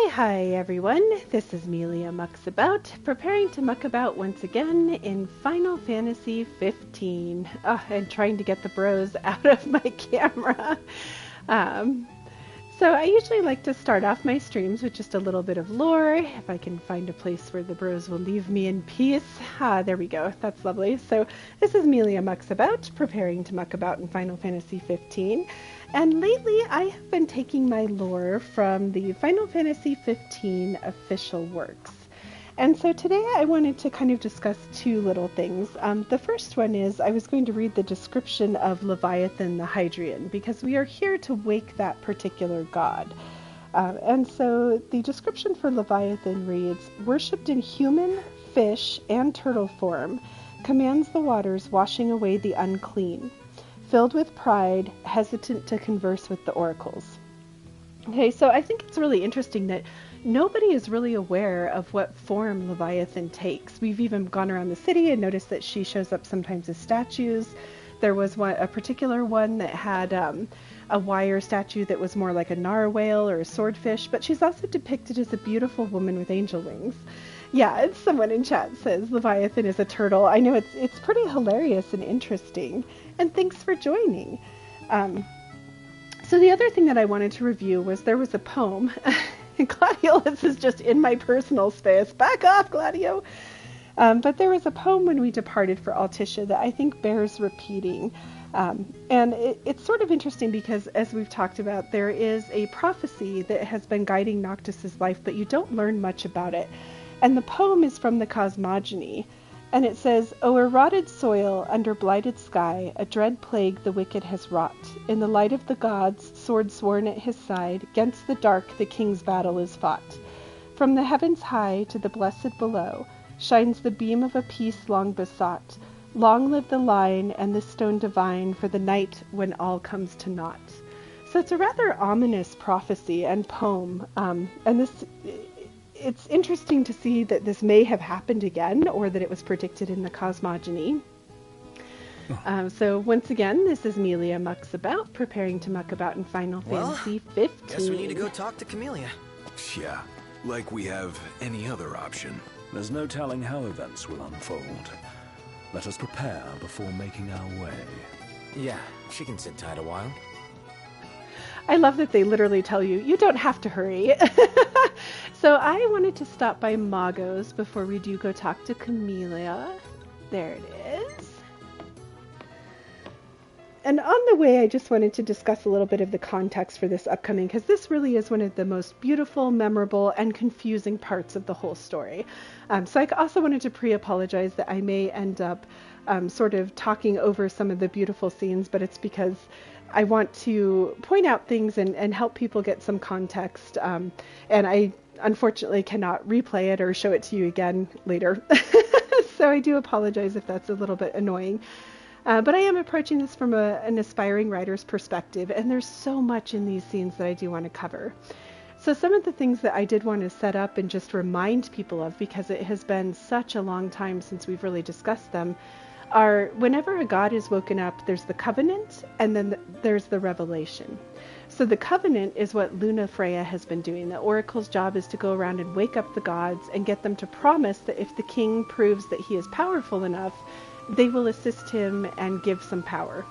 Hi everyone, this is Melia Mucks About, preparing to muck about once again in Final Fantasy 15, and trying to get the bros out of my camera. Um, so I usually like to start off my streams with just a little bit of lore, if I can find a place where the bros will leave me in peace. There we go, that's lovely. So this is Melia Mucks About, preparing to muck about in Final Fantasy 15. And lately I have been taking my lore from the Final Fantasy 15 official works. And so today I wanted to kind of discuss two little things. The first one is I was going to read the description of Leviathan the Hydrian, because we are here to wake that particular god. And so the description for Leviathan reads, worshipped in human, fish, and turtle form, commands the waters, washing away the unclean. Filled with pride, hesitant to converse with the oracles. Okay, so I think it's really interesting that nobody is really aware of what form Leviathan takes. We've even gone around the city and noticed that she shows up sometimes as statues. There was a particular one that had a wire statue that was more like a narwhal or a swordfish, but she's also depicted as a beautiful woman with angel wings. Yeah, someone in chat says Leviathan is a turtle. I know it's pretty hilarious and interesting. And thanks for joining. So the other thing that I wanted to review was there was a poem. Gladiolus is just in my personal space. Back off, Gladio! But there was a poem when we departed for Altissia that I think bears repeating. And it's sort of interesting because, as we've talked about, there is a prophecy that has been guiding Noctis's life, but you don't learn much about it. And the poem is from the Cosmogony. And it says, o'er rotted soil, under blighted sky, a dread plague the wicked has wrought. In the light of the gods, sword sworn at his side, 'gainst the dark the king's battle is fought. From the heavens high to the blessed below, shines the beam of a peace long besought. Long live the line and the stone divine for the night when all comes to naught. So it's a rather ominous prophecy and poem, and it's interesting to see that this may have happened again, or that it was predicted in the Cosmogony. So once again, this is Melia Mucks About, preparing to muck about in Final Fantasy 15. Guess we need to go talk to Camellia. Yeah, like we have any other option. There's no telling how events will unfold. Let us prepare before making our way. Yeah, she can sit tight a while. I love that they literally tell you, you don't have to hurry. So I wanted to stop by Magos before we do go talk to Camellia. There it is. And on the way, I just wanted to discuss a little bit of the context for this upcoming, because this really is one of the most beautiful, memorable, and confusing parts of the whole story. So I also wanted to pre-apologize that I may end up sort of talking over some of the beautiful scenes, but it's because I want to point out things and help people get some context. And I unfortunately cannot replay it or show it to you again later. So I do apologize if that's a little bit annoying. But I am approaching this from an aspiring writer's perspective, and there's so much in these scenes that I do want to cover. So some of the things that I did want to set up and just remind people of, because it has been such a long time since we've really discussed them, are whenever a god is woken up, there's the covenant, and then there's the revelation. So the covenant is what Luna Freya has been doing. The oracle's job is to go around and wake up the gods and get them to promise that if the king proves that he is powerful enough, they will assist him and give some power.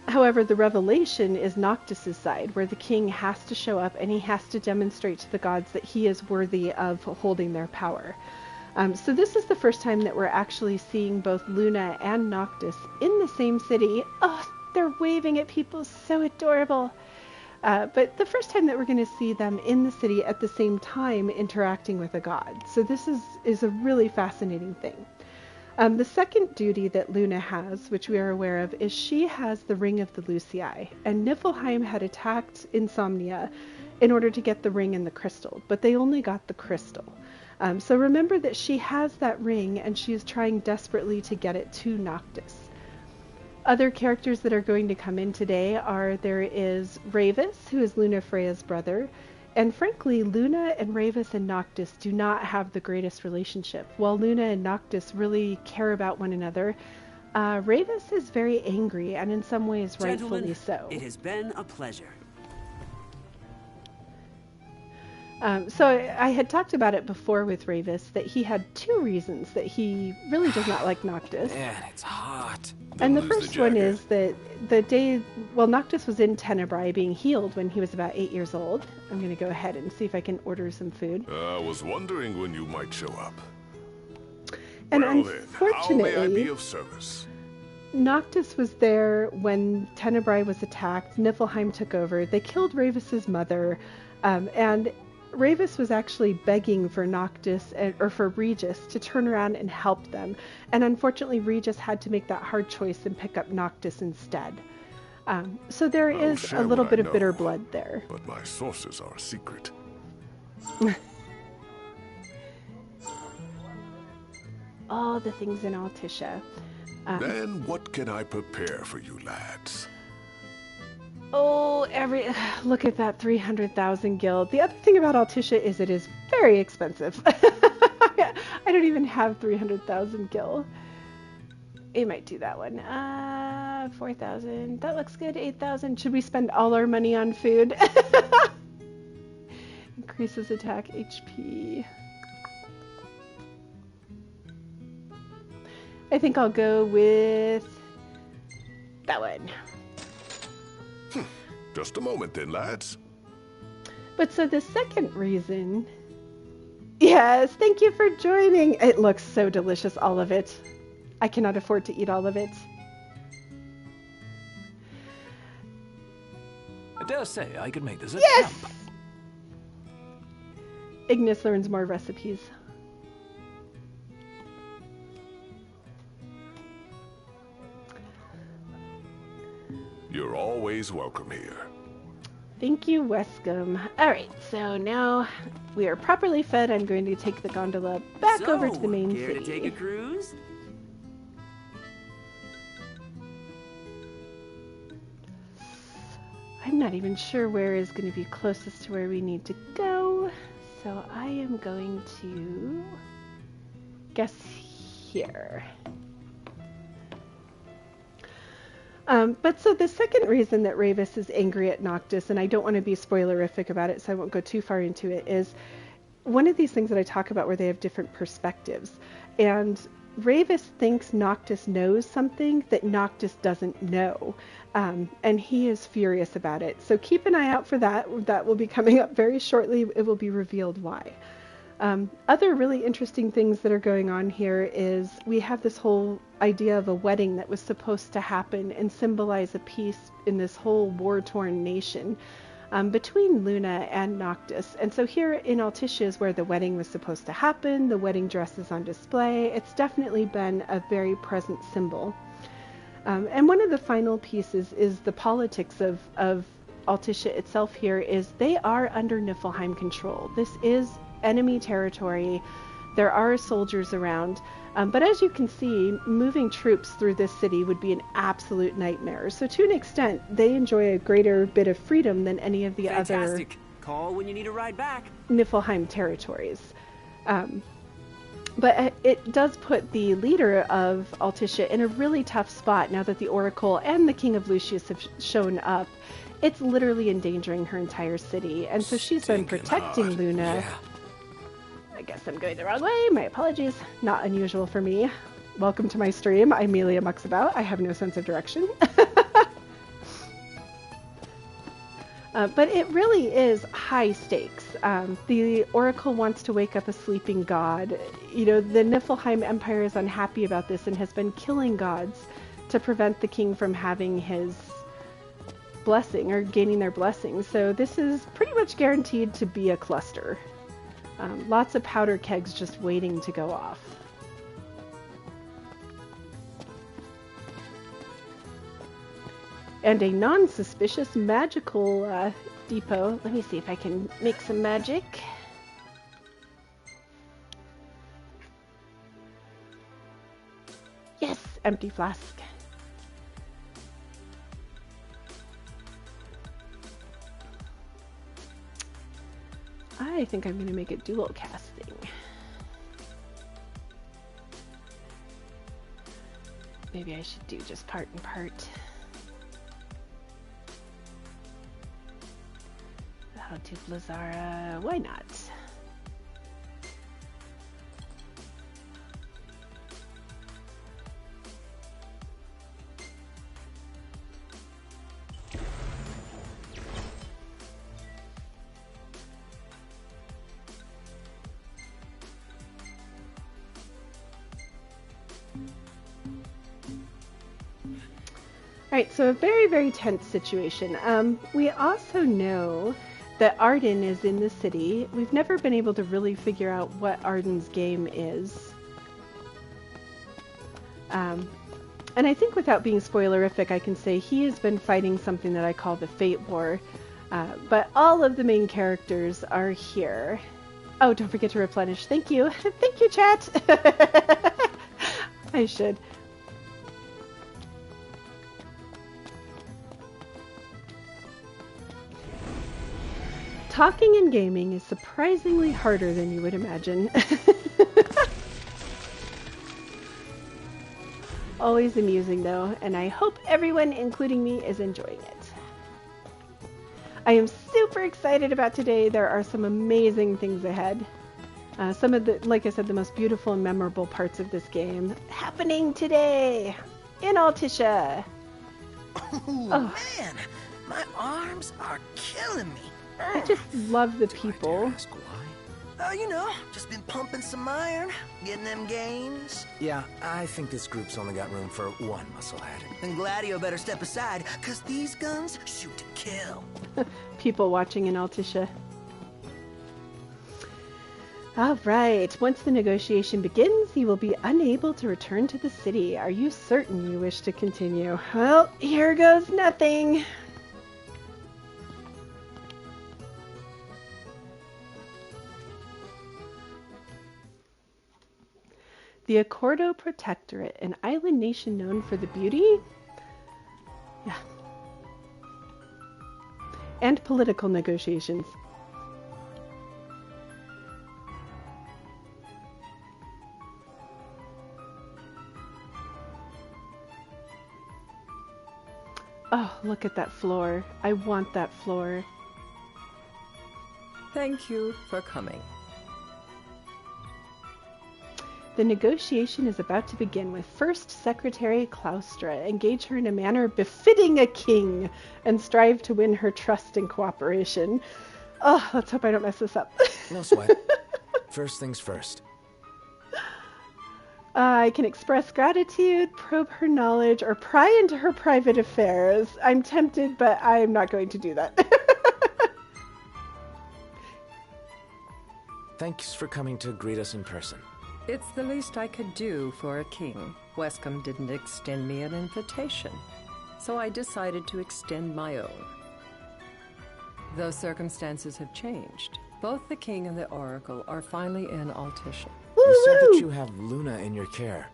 However, the revelation is Noctis's side, where the king has to show up and he has to demonstrate to the gods that he is worthy of holding their power. So this is the first time that we're actually seeing both Luna and Noctis in the same city. Oh, they're waving at people, so adorable. But the first time that we're going to see them in the city at the same time interacting with a god. So this is a really fascinating thing. The second duty that Luna has, which we are aware of, is she has the Ring of the Lucii, and Niflheim had attacked Insomnia in order to get the ring and the crystal, but they only got the crystal. So remember that she has that ring, and she is trying desperately to get it to Noctis. Other characters that are going to come in today there is Ravus, who is Luna Freya's brother, and frankly, Luna and Ravus and Noctis do not have the greatest relationship. While Luna and Noctis really care about one another, Ravus is very angry, and in some ways rightfully so. It has been a pleasure. So I had talked about it before with Ravis that he had two reasons that he really does not like Noctis. Man, it's hot. And the Don't lose first the one jacket. is that the day, well, Noctis was in Tenebrae being healed when he was about 8 years old. I'm going to go ahead and see if I can order some food. I was wondering when you might show up. And Well then, how may I be unfortunately, of service? Noctis was there when Tenebrae was attacked. Niflheim took over. They killed Ravis's mother, and Ravis was actually begging for Noctis or for Regis to turn around and help them. And unfortunately, Regis had to make that hard choice and pick up Noctis instead. So there I'll is share a little what I bit of bitter know, blood there. But my sources are secret. All the things in Altissia. Then what can I prepare for you lads? Oh, look at that 300,000 gil. The other thing about Altissia is it is very expensive. I don't even have 300,000 gil. We might do that one. 4,000. That looks good. 8,000. Should we spend all our money on food? Increases attack HP. I think I'll go with that one. Just a moment then, lads. But so the second reason... Yes, thank you for joining. It looks so delicious, all of it. I cannot afford to eat all of it. I dare say I could make this a Yes! camp. Ignis learns more recipes. You're always welcome here. Thank you, Wescom. Alright, so now we are properly fed. I'm going to take the gondola back over to the main care city. to take a cruise? I'm not even sure where is going to be closest to where we need to go. So I am going to guess here. But so the second reason that Ravis is angry at Noctis, and I don't want to be spoilerific about it, so I won't go too far into it, is one of these things that I talk about where they have different perspectives. And Ravis thinks Noctis knows something that Noctis doesn't know. And he is furious about it. So keep an eye out for that. That will be coming up very shortly. It will be revealed why. Other really interesting things that are going on here is we have this whole idea of a wedding that was supposed to happen and symbolize a peace in this whole war-torn nation between Luna and Noctis. And so here in Altissia is where the wedding was supposed to happen. The wedding dress is on display. It's definitely been a very present symbol. And one of the final pieces is the politics of Altissia itself here is they are under Niflheim control. This is enemy territory. There are soldiers around. But as you can see, moving troops through this city would be an absolute nightmare. So to an extent, they enjoy a greater bit of freedom than any of the Fantastic. Call when you need a ride back. other Niflheim territories. But it does put the leader of Altissia in a really tough spot now that the Oracle and the King of Lucius have shown up. It's literally endangering her entire city. And so she's been Stinking protecting hot. Luna. Yeah. I guess I'm going the wrong way. My apologies. Not unusual for me. Welcome to my stream. I'm Amelia Muxabout. I have no sense of direction. But it really is high stakes. The Oracle wants to wake up a sleeping god. You know, the Niflheim Empire is unhappy about this and has been killing gods to prevent the king from having his blessing or gaining their blessing. So this is pretty much guaranteed to be a cluster. Lots of powder kegs just waiting to go off. And a non-suspicious magical depot. Let me see if I can make some magic. Yes, empty flask. I think I'm going to make it dual casting. Maybe I should do just part and part. I'll do Blizzara. Why not? Alright, so a very, very tense situation. We also know that Arden is in the city. We've never been able to really figure out what Arden's game is. And I think without being spoilerific, I can say he has been fighting something that I call the Fate War. But all of the main characters are here. Oh, don't forget to replenish. Thank you. Thank you, chat. I should. Talking in gaming is surprisingly harder than you would imagine. Always amusing though, and I hope everyone, including me, is enjoying it. I am super excited about today. There are some amazing things ahead. Some of the, like I said, the most beautiful and memorable parts of this game happening today in Altissia. Oh, man, my arms are killing me. I just love the people. Ask why? You know, just been pumping some iron, getting them gains. Yeah, I think this group's only got room for one musclehead. Then Gladio better step aside, cause these guns shoot to kill. People watching in Altissia. Alright, once the negotiation begins, you will be unable to return to the city. Are you certain you wish to continue? Well, here goes nothing. The Accordo Protectorate, an island nation known for the beauty, and political negotiations. Oh, look at that floor. I want that floor. Thank you for coming. The negotiation is about to begin with First Secretary Claustra. Engage her in a manner befitting a king and strive to win her trust and cooperation. Oh, let's hope I don't mess this up. No sweat. First things first. I can express gratitude, probe her knowledge, or pry into her private affairs. I'm tempted, but I'm not going to do that. Thanks for coming to greet us in person. It's the least I could do for a king. Wescombe didn't extend me an invitation, so I decided to extend my own. Though circumstances have changed, both the king and the oracle are finally in Altissia. You said that you have Luna in your care.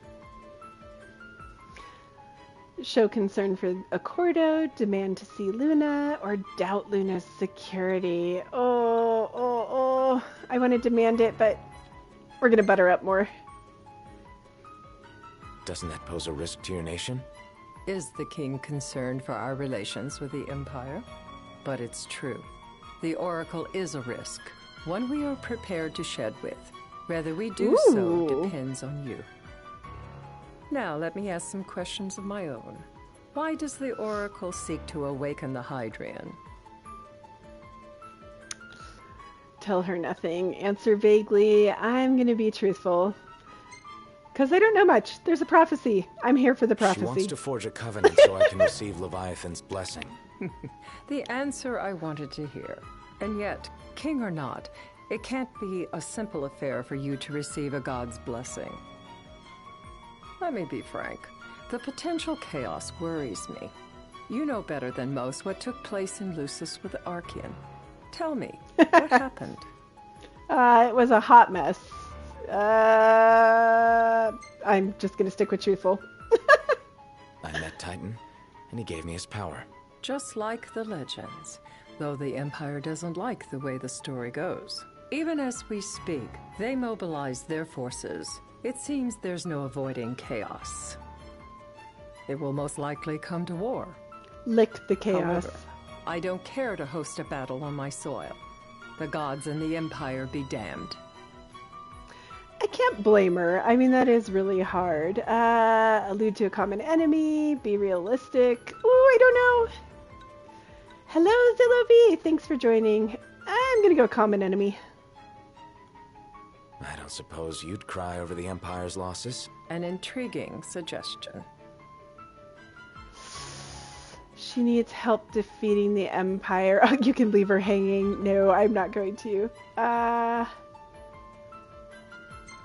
Show concern for Accordo, demand to see Luna, or doubt Luna's security. Oh. I want to demand it, but we're going to butter up more. Doesn't that pose a risk to your nation? Is the king concerned for our relations with the Empire? But it's true. The oracle is a risk, one we are prepared to shed with. Whether we do so depends on you. Now, let me ask some questions of my own. Why does the oracle seek to awaken the Hydrian? Tell her nothing. Answer vaguely. I'm going to be truthful. Because I don't know much. There's a prophecy. I'm here for the prophecy. She wants to forge a covenant so I can receive Leviathan's blessing. The answer I wanted to hear. And yet, king or not, it can't be a simple affair for you to receive a god's blessing. Let me be frank. The potential chaos worries me. You know better than most what took place in Lucis with Archean. Tell me, what happened? It was a hot mess. I'm just going to stick with truthful. I met Titan, and he gave me his power. Just like the legends, though the Empire doesn't like the way the story goes. Even as we speak, they mobilize their forces. It seems there's no avoiding chaos. It will most likely come to war. Lick the chaos. However, I don't care to host a battle on my soil. The gods and the Empire be damned. I can't blame her. I mean, that is really hard. Allude to a common enemy, be realistic. Ooh, I don't know. Hello, Zillow B. Thanks for joining. I'm gonna go common enemy. I don't suppose you'd cry over the Empire's losses? An intriguing suggestion. She needs help defeating the Empire. Oh, you can leave her hanging. No, I'm not going to.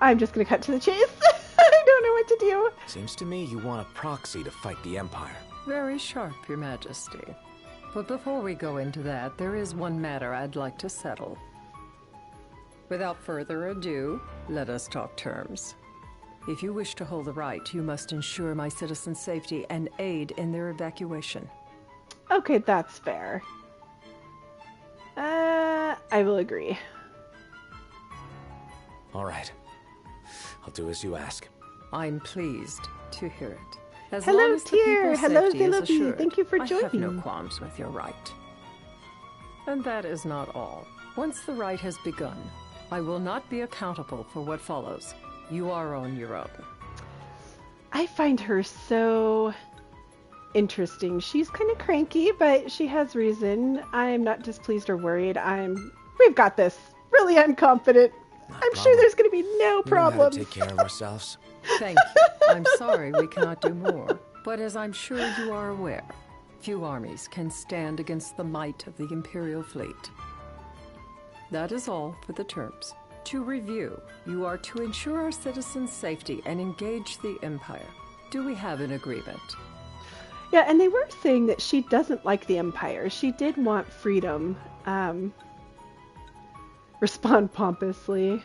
I'm just gonna cut to the chase. I don't know what to do. Seems to me you want a proxy to fight the Empire. Very sharp, Your Majesty. But before we go into that, there is one matter I'd like to settle. Without further ado, let us talk terms. If you wish to hold the right, you must ensure my citizens' safety and aid in their evacuation. Okay, that's fair. I will agree. All right. I'll do as you ask. I'm pleased to hear it. As Hello, long as the Tier. people's Hello, safety is Zillaby. assured, Thank you for I have no joining. qualms with your right. And that is not all. Once the right has begun, I will not be accountable for what follows. You are on your own. I find her so interesting. She's kind of cranky, but she has reason. I'm not displeased or worried. We've got this. Really, I'm confident. I'm sure there's going to be no problems. We know how to take care of ourselves. Thank you. I'm sorry we cannot do more. But as I'm sure you are aware, few armies can stand against the might of the Imperial fleet. That is all for the terms. To review, you are to ensure our citizens' safety and engage the Empire. Do we have an agreement? Yeah, and they were saying that she doesn't like the Empire. She did want freedom. Respond pompously.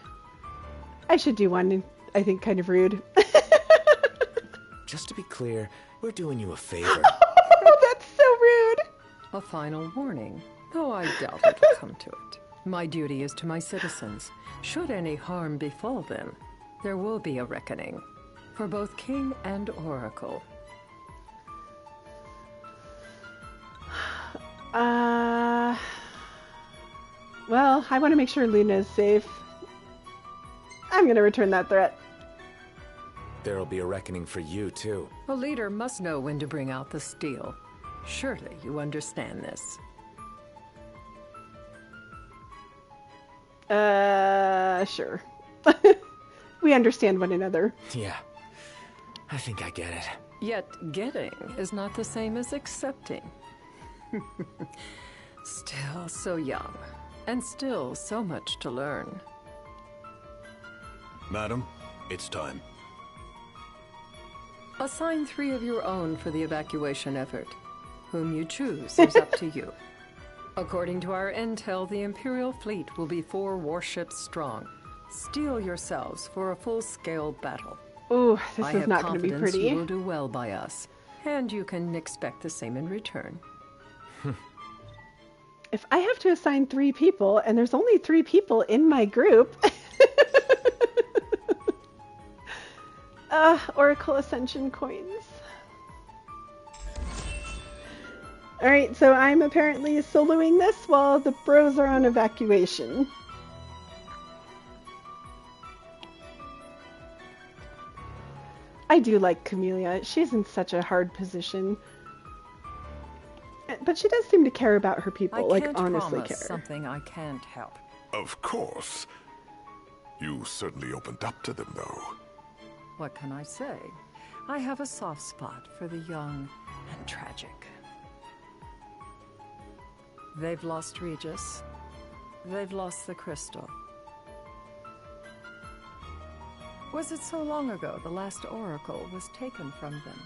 I should do one, I think, kind of rude. Just to be clear, we're doing you a favor. Oh, that's so rude. A final warning, though I doubt it will come to it. My duty is to my citizens. Should any harm befall them, there will be a reckoning. For both King and Oracle. Well, I want to make sure Luna is safe. I'm going to return that threat. There'll be a reckoning for you, too. A leader must know when to bring out the steel. Surely you understand this. Sure. We understand one another. Yeah, I think I get it. Yet getting is not the same as accepting. Still so young, and still so much to learn. Madam, it's time. Assign 3 of your own for the evacuation effort. Whom you choose is up to you. According to our intel, the Imperial fleet will be 4 warships strong. Steel yourselves for a full-scale battle. Ooh, this is not going to be I have confidence pretty. you will do well by us, and you can expect the same in return. If I have to assign 3 people, and there's only 3 people in my group... Oracle Ascension coins. Alright, so I'm apparently soloing this while the bros are on evacuation. I do like Camellia. She's in such a hard position. But she does seem to care about her people, like honestly care. Something I can't help. Of course. You certainly opened up to them, though. What can I say? I have a soft spot for the young and tragic. They've lost Regis. They've lost the crystal. Was it so long ago the last oracle was taken from them?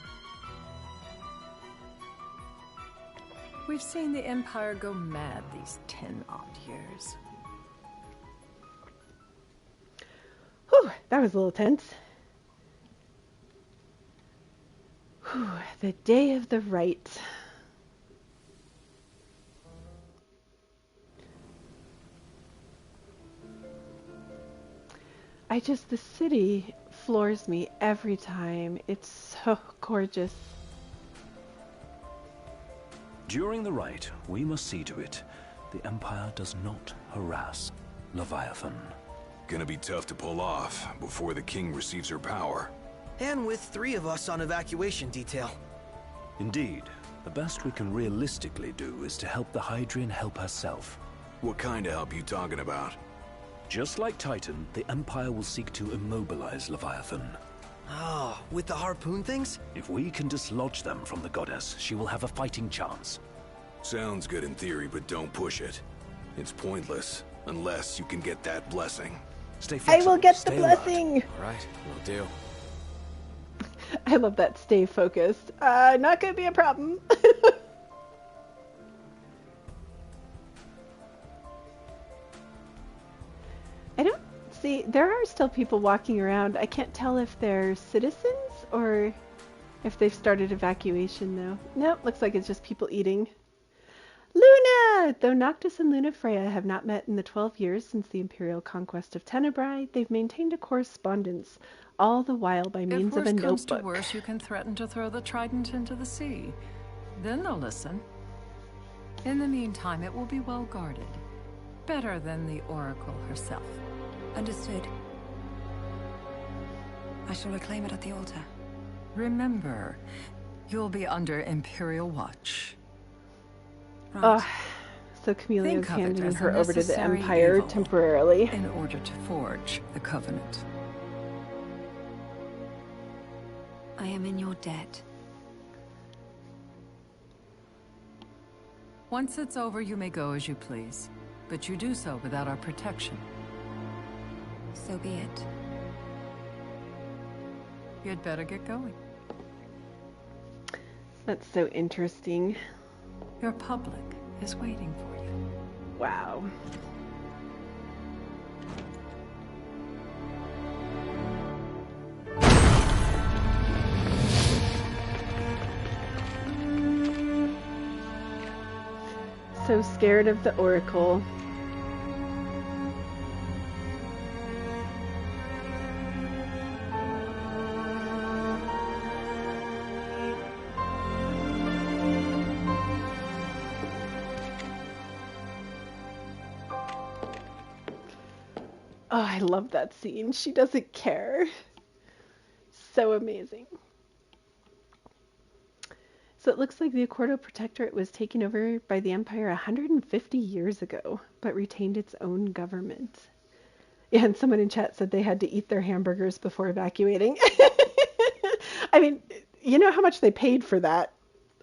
We've seen the Empire go mad these 10-odd years. Whew, that was a little tense. Whew, the day of the right. The city floors me every time. It's so gorgeous. During the rite, we must see to it the Empire does not harass Leviathan. Gonna be tough to pull off before the king receives her power. And with 3 of us on evacuation detail. Indeed, the best we can realistically do is to help the Hydrian help herself. What kind of help you talking about? Just like Titan, the Empire will seek to immobilize Leviathan. Oh, with the harpoon things? If we can dislodge them from the goddess, she will have a fighting chance. Sounds good in theory, but don't push it. It's pointless, unless you can get that blessing. Stay I flexible, will get the stay alert. blessing! Alright, will do. I love that stay focused. Not gonna be a problem. I don't see, there are still people walking around. I can't tell if they're citizens or if they've started evacuation though. Nope, looks like it's just people eating. Luna! Though Noctis and Lunafreya have not met in the 12 years since the Imperial conquest of Tenebrae, they've maintained a correspondence, all the while by means of a If worse comes to notebook. worse, you can threaten to throw the trident into the sea. Then they'll listen. In the meantime, it will be well guarded. Better than the Oracle herself. Understood. I shall reclaim it at the altar. Remember, you'll be under Imperial watch. Right. Ugh. So Camelia's Think of it handing as her a over to the necessary Empire evil temporarily. in order to forge the Covenant. I am in your debt. Once it's over, you may go as you please. But you do so without our protection. So be it. You'd better get going. That's so interesting. Your public is waiting for you. Wow. So scared of the Oracle. Oh, I love that scene. She doesn't care. So amazing. So it looks like the Accordo Protectorate was taken over by the Empire 150 years ago, but retained its own government. Yeah, and someone in chat said they had to eat their hamburgers before evacuating. I mean, you know how much they paid for that?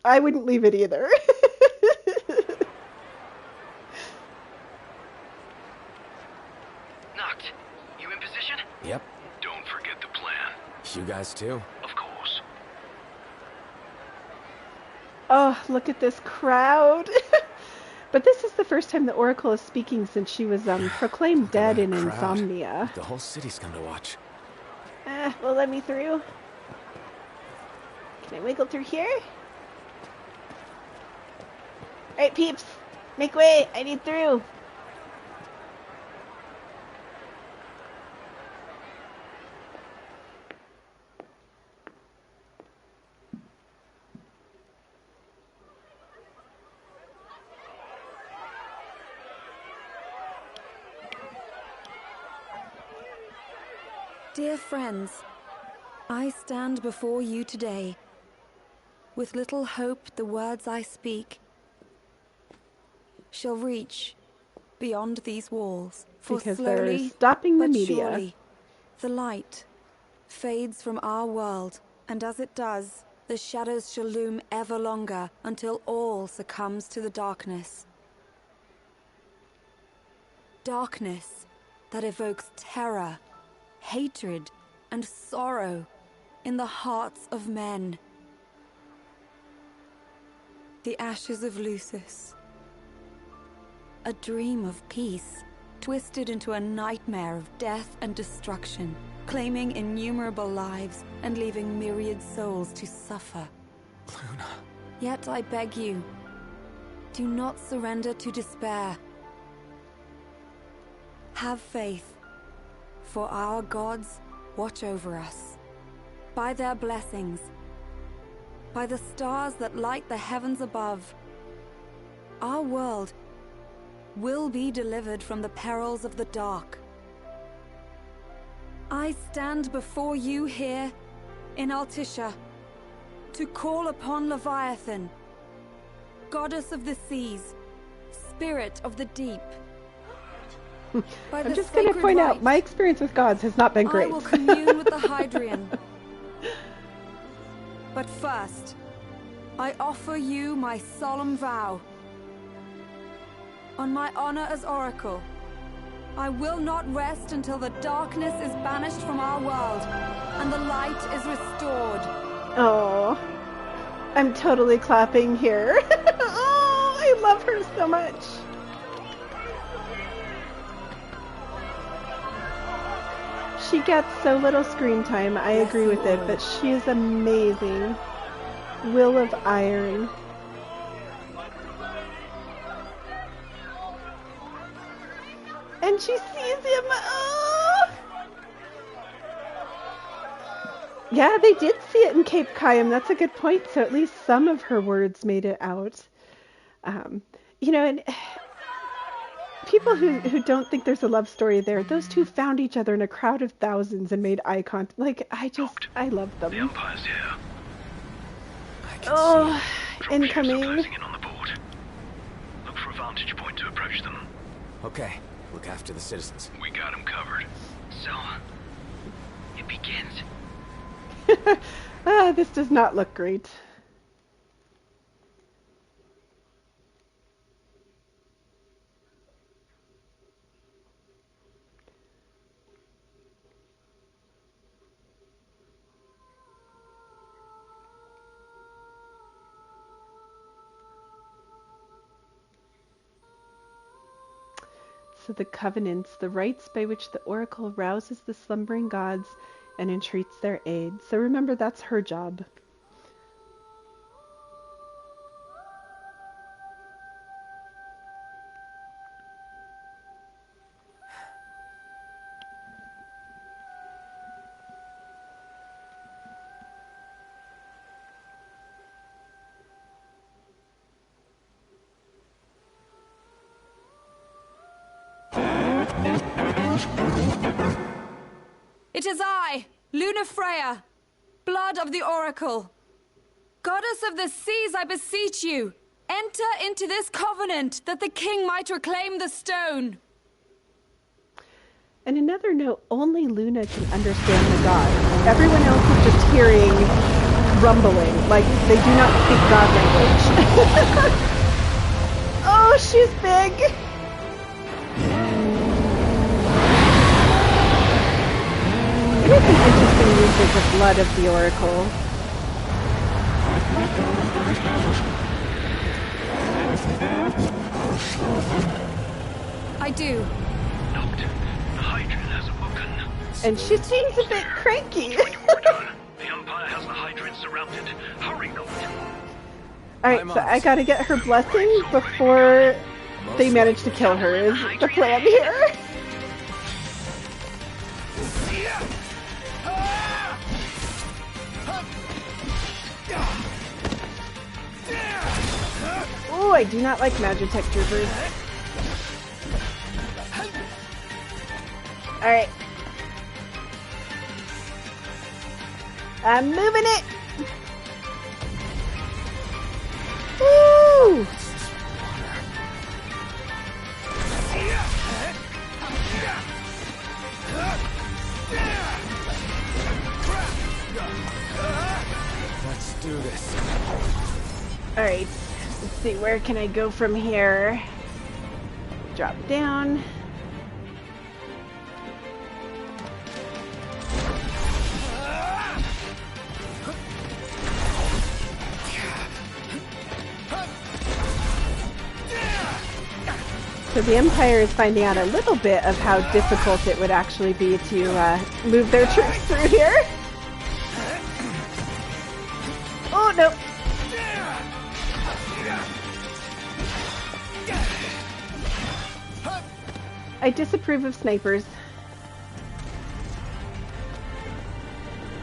I wouldn't leave it either. Noct, you in position? Yep. Don't forget the plan. You guys too? Of course. Oh, look at this crowd. But this is the first time the Oracle is speaking since she was proclaimed dead in insomnia. The whole city's come to watch. Well, let me through. Can I wiggle through here? Alright, peeps. Make way. I need through. Dear friends, I stand before you today with little hope the words I speak shall reach beyond these walls. For Because slowly, they're stopping the but media. surely, the light fades from our world, and as it does, the shadows shall loom ever longer until all succumbs to the darkness. Darkness that evokes terror, hatred, and sorrow in the hearts of men. The ashes of Lucis. A dream of peace, twisted into a nightmare of death and destruction, claiming innumerable lives and leaving myriad souls to suffer. Luna. Yet I beg you, do not surrender to despair. Have faith, for our gods watch over us. By their blessings, by the stars that light the heavens above, our world will be delivered from the perils of the dark. I stand before you here in Altissia to call upon Leviathan, goddess of the seas, spirit of the deep. I'm just going to point out, my experience with gods has not been great. I will commune with the Hydrian. But first, I offer you my solemn vow. On my honor as Oracle, I will not rest until the darkness is banished from our world and the light is restored. Oh, I'm totally clapping here. Oh, I love her so much. She gets so little screen time, I agree with it, but she is amazing. Will of Iron. And she sees him. Oh! Yeah, they did see it in Cape Kayam. That's a good point. So at least some of her words made it out. You know, and people who don't think there's a love story there, those two found each other in a crowd of thousands and made eye contact. Like, I love them. The Empire's here. Oh, Dropships incoming. are closing in on the board. Look for a vantage point to approach them. Okay, look after the citizens. We got them covered. So, it begins. This does not look great. So the covenants, the rites by which the oracle rouses the slumbering gods and entreats their aid. So remember, that's her job. It is I, Luna Freya, blood of the Oracle. Goddess of the seas, I beseech you, enter into this covenant that the king might reclaim the stone. And another note, only Luna can understand the gods. Everyone else is just hearing rumbling, like they do not speak god language. Oh, she's big! It is an interesting usage of blood of the Oracle. I do. Noctis, the Hydrian has awoken. And she seems a bit cranky. The Empire has the Hydrian surrounded. Hurry, Noctis. Alright, so I gotta get her blessing before they manage to kill her, is the plan here. Ooh, I do not like Magitech troopers. Alright. I'm moving it! Woo! Let's do this. Alright, let's see, where can I go from here? Drop down. So the Empire is finding out a little bit of how difficult it would actually be to move their troops through here. Oh no! I disapprove of snipers.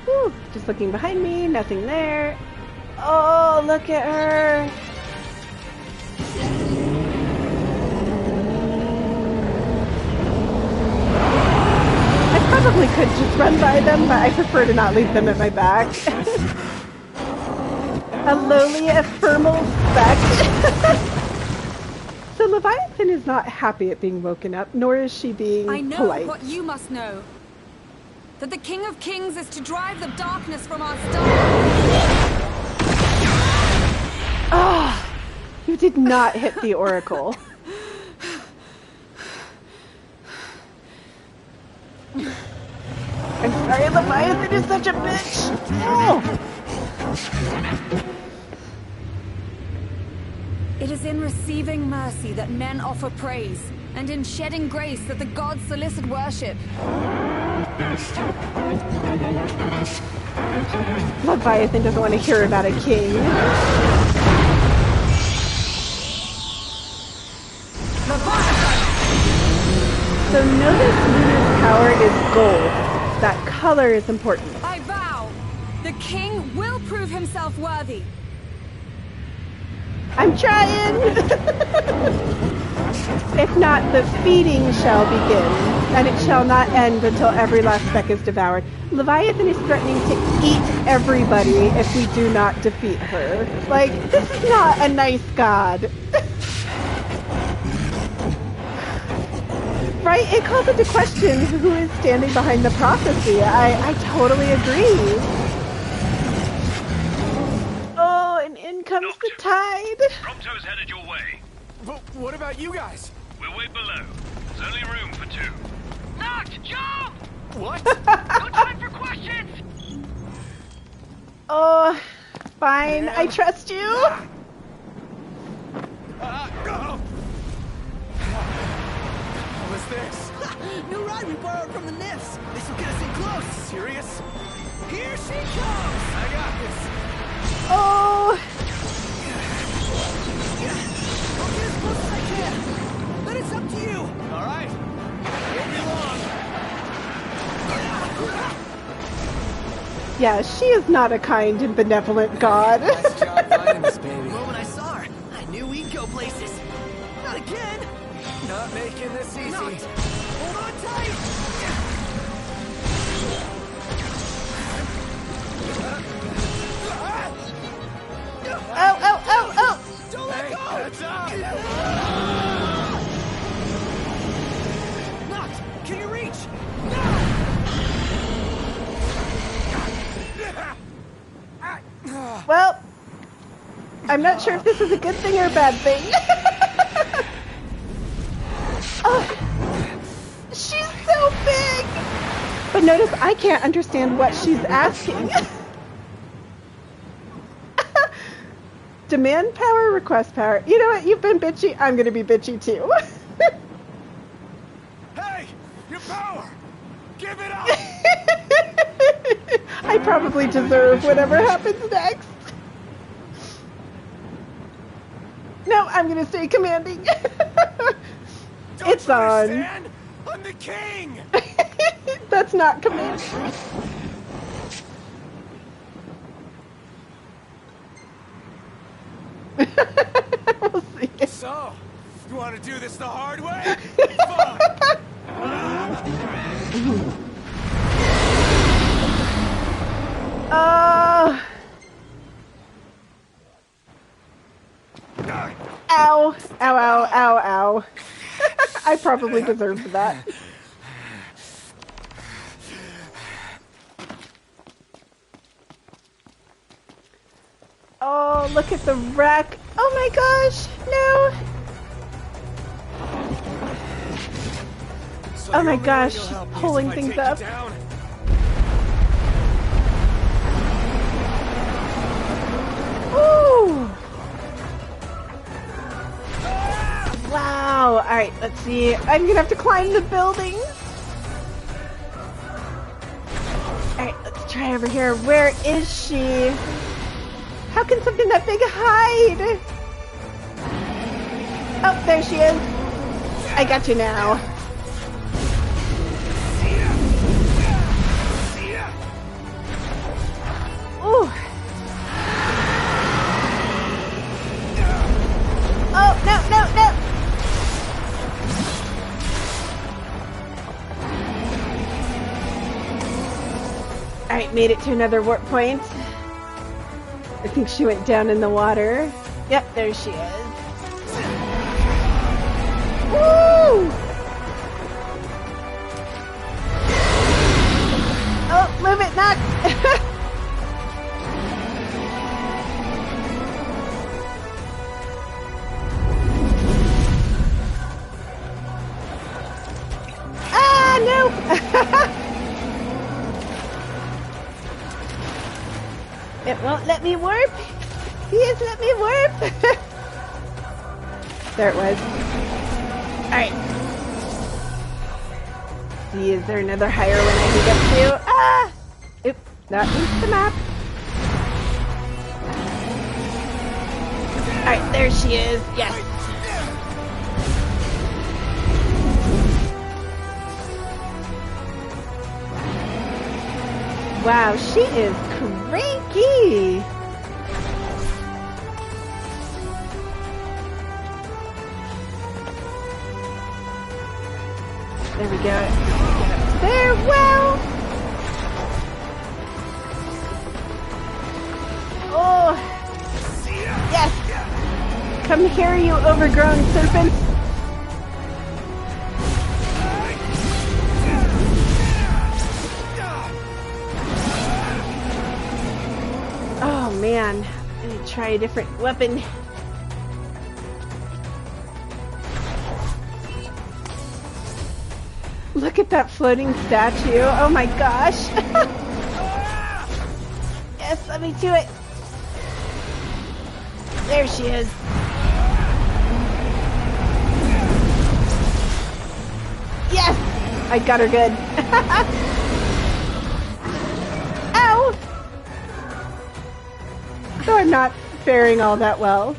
Whew, just looking behind me, nothing there. Oh, look at her! probably could just run by them, but I prefer to not leave them at my back. A lowly ephemeral speck. So Leviathan is not happy at being woken up, nor is she being I know polite. what you must know. That the King of Kings is to drive the darkness from our star. Ah, you did not hit the oracle. I'm sorry, Leviathan is such a bitch. Oh. It is in receiving mercy that men offer praise, and in shedding grace that the gods solicit worship. Leviathan doesn't want to hear about a king. So notice Luna's power is gold. That color is important. I vow, the king will prove himself worthy. I'm trying! If not, the feeding shall begin, and it shall not end until every last speck is devoured. Leviathan is threatening to eat everybody if we do not defeat her. Like, this is not a nice god. Right? It calls into question who is standing behind the prophecy. I totally agree. Oh, and in comes the tide. Prompto's headed your way. But what about you guys? We're way below. There's only room for two. Noct, jump! What? No time for questions! Oh, fine. I trust you. What was this? New ride we borrowed from the nymphs. This will get us in close. Serious? Here she comes. I got this. Oh. I'll get as close as I can. But it's up to you. All right. Won't be long. Yeah, she is not a kind and benevolent god. Nice job finding this baby. The moment I saw her, I knew we'd go places. Not again. Not making this easy. Not. Hold on tight. Oh, oh, oh, oh! Don't let go. That's up. Noct, can you reach? Well, I'm not sure if this is a good thing or a bad thing. Oh, she's so big! But notice I can't understand what she's asking. Demand power, request power. You know what? You've been bitchy. I'm going to be bitchy too. Hey, your power! Give it up! I probably deserve whatever happens next. No, I'm going to stay commanding. Don't It's on. understand? I'm the king! That's not command. We'll see. So, you want to do this the hard way? Fine. Ow, ow, ow, ow, ow. I probably deserved that. Oh, look at the wreck. Oh my gosh, no. So Oh the my only way gosh, you'll she's help me is pulling if I things take you up. down. Ooh. Wow. All right, let's see. I'm going to have to climb the buildings. All right, let's try over here. Where is she? How can something that big hide? Oh, there she is. I got you now. Ooh. Oh, no, no, no. Alright, made it to another warp point. I think she went down in the water. Yep, there she is. Woo! Oh, move it, Noct! Ah, no! It won't let me warp. Please let me warp. There it was. Alright. See, is there another higher one I can get to? Ah! Oop, that is the map. Alright, there she is. Yes. Wow, she is cranky. There we go. Get up to there. Wow. Oh. Yes. Come here, you overgrown serpents. Oh man, I'm gonna try a different weapon. Look at that floating statue. Oh my gosh. Yes, let me do it. There she is. Yes! I got her good. Ow! So I'm not faring all that well.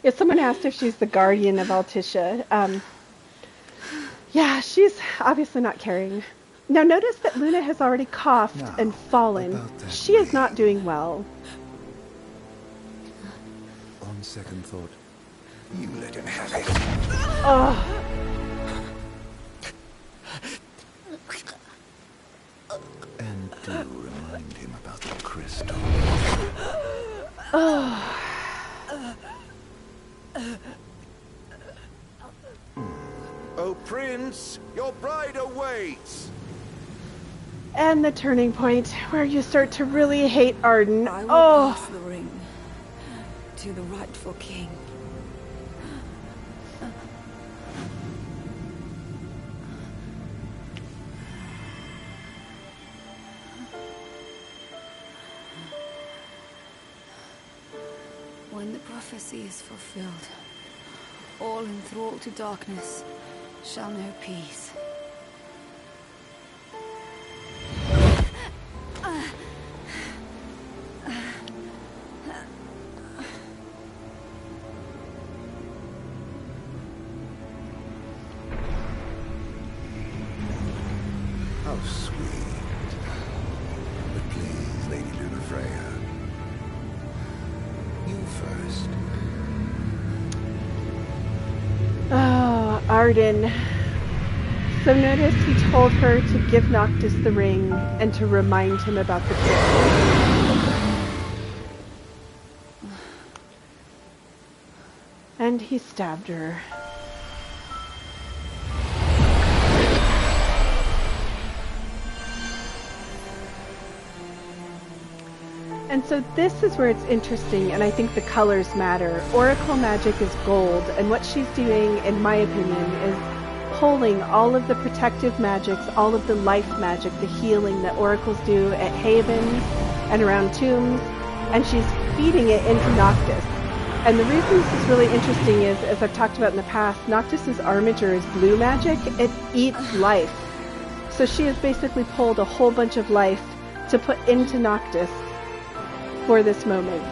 Yeah, someone asked if she's the guardian of Altissia. Yeah, she's obviously not carrying. Now notice that Luna has already coughed and fallen. She is not doing well. On second thought, You let him have it. Oh. and do remind him about the crystal. Oh. Oh, Prince, your bride awaits. And the turning point where you start to really hate Arden. I will pass the ring to the rightful king. When the prophecy is fulfilled, all enthralled to darkness shall know peace. How sweet. But please, Lady Luna Freya, you first. Oh, Arden. So notice he told her to give Noctis the ring and to remind him about the crystal. And he stabbed her. And so this is where it's interesting, and I think the colors matter. Oracle magic is gold, and what she's doing, in my opinion, is pulling all of the protective magics, all of the life magic, the healing that oracles do at havens and around tombs, and she's feeding it into Noctis. And the reason this is really interesting is, as I've talked about in the past, Noctis's armature is blue magic. It eats life. So she has basically pulled a whole bunch of life to put into Noctis for this moment.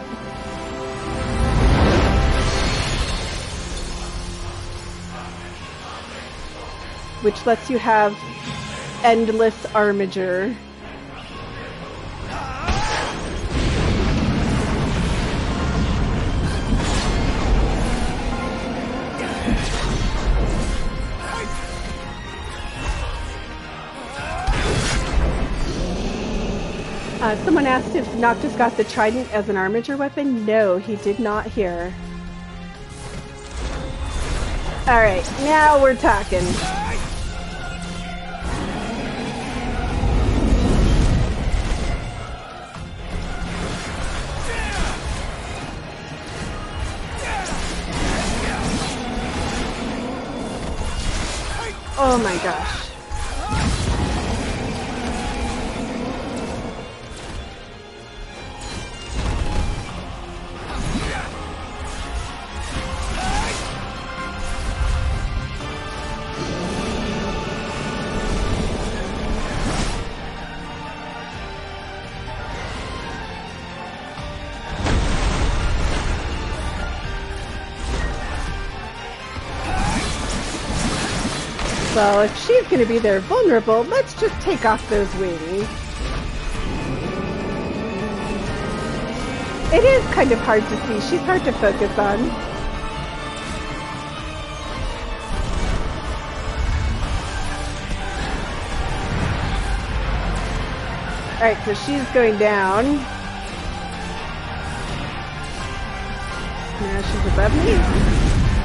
Which lets you have endless armature. Someone asked if Noctis got the trident as an armature weapon. No, he did not hear. Alright, now we're talking. Oh my gosh. Well, if she's going to be there vulnerable, let's just take off those wings. It is kind of hard to see. She's hard to focus on. Alright, so she's going down. Now she's above me.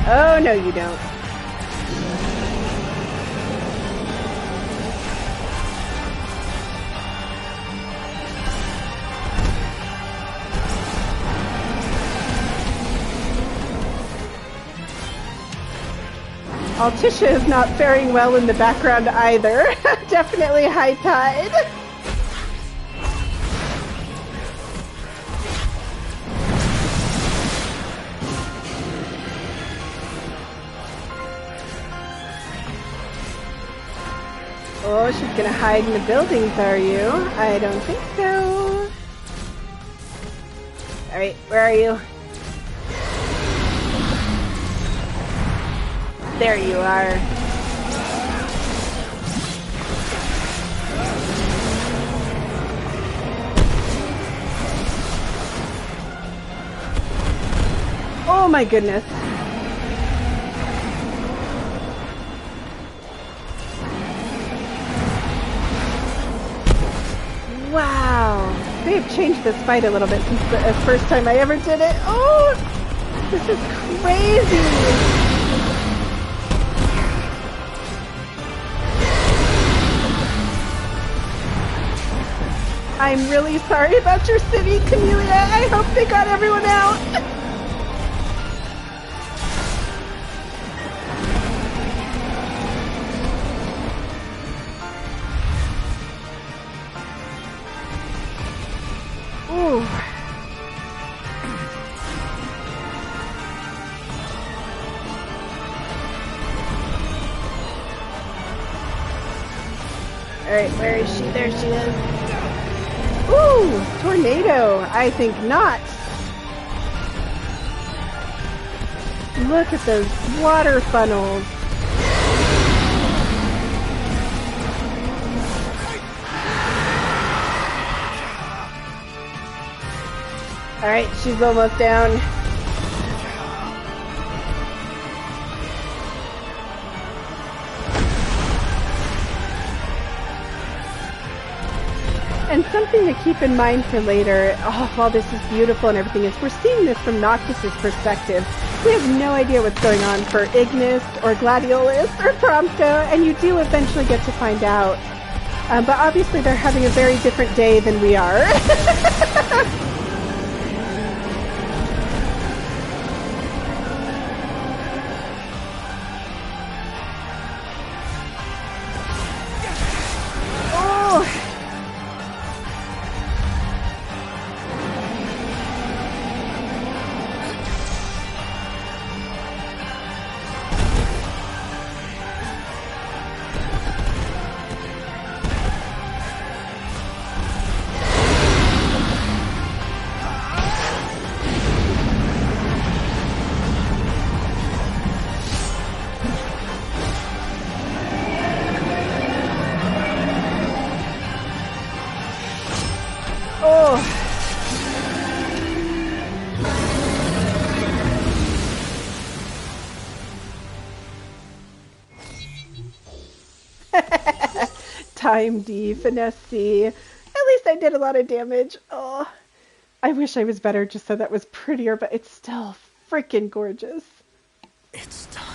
Oh, no, you don't. Altissia is not faring well in the background either. Definitely high tide. Oh, she's gonna hide in the buildings, are you? I don't think so. Alright, where are you? There you are. Oh my goodness. Wow. They have changed this fight a little bit since the first time I ever did it. Oh, this is crazy. I'm really sorry about your city, Camellia. I hope they got everyone out. Ooh. Alright, where is she? There she is. Ooh, tornado. I think not. Look at those water funnels. Alright, she's almost down. And something to keep in mind for later, while this is beautiful and everything, is we're seeing this from Noctis' perspective. We have no idea what's going on for Ignis or Gladiolus or Prompto, and you do eventually get to find out. But obviously they're having a very different day than we are. Time D, finesse C. At least I did a lot of damage. Oh, I wish I was better just so that was prettier, but it's still freaking gorgeous. It's done.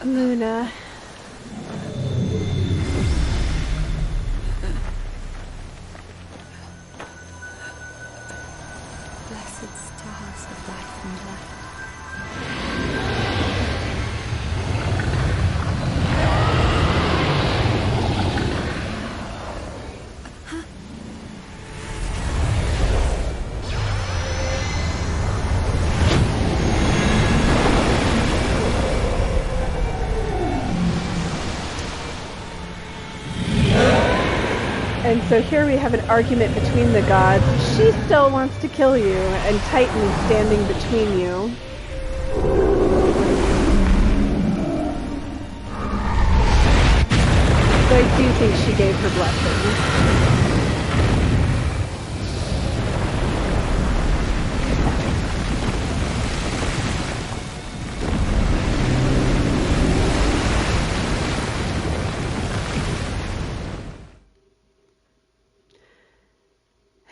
Luna. Blessed stars of life and light. And so here we have an argument between the gods. She still wants to kill you, and Titan is standing between you. So I do think she gave her blessing.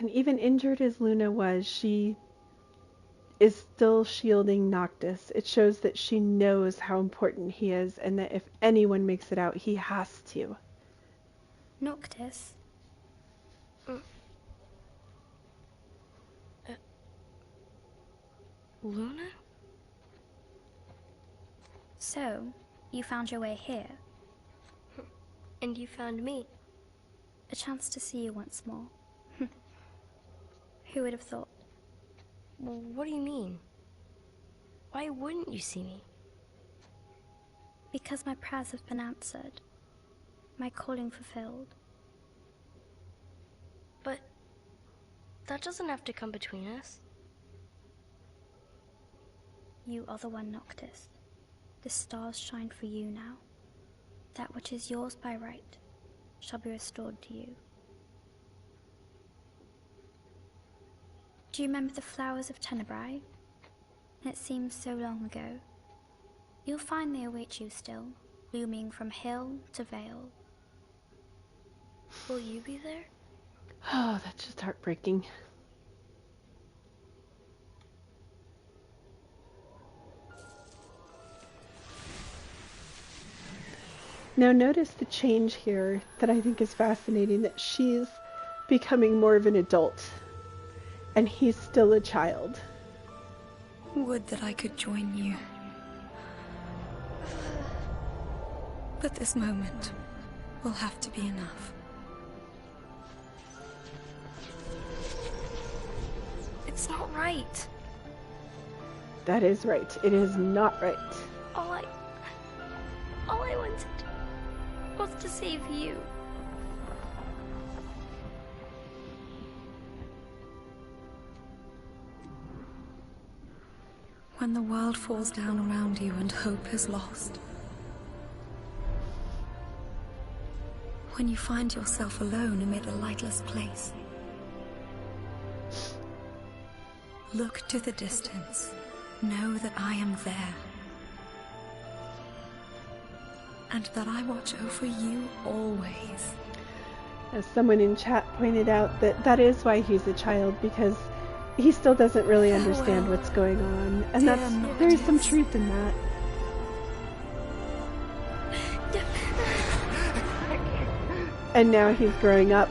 And even injured as Luna was, she is still shielding Noctis. It shows that she knows how important he is, and that if anyone makes it out, he has to. Noctis? Luna? So, you found your way here. And you found me. A chance to see you once more. Who would have thought? Well, what do you mean? Why wouldn't you see me? Because my prayers have been answered. My calling fulfilled. But that doesn't have to come between us. You are the one, Noctis. The stars shine for you now. That which is yours by right shall be restored to you. Do you remember the flowers of Tenebrae? It seems so long ago. You'll find they await you still, blooming from hill to vale. Will you be there? Oh, that's just heartbreaking. Now notice the change here that I think is fascinating, that she's becoming more of an adult and he's still a child. Would that I could join you. But this moment will have to be enough. It's not right. That is right. It is not right. All I wanted was to save you. When the world falls down around you and hope is lost. When you find yourself alone amid a lightless place. Look to the distance. Know that I am there. And that I watch over you always. As someone in chat pointed out, that is why he's a child, because he still doesn't really understand what's going on. And there's some truth in that. And now he's growing up.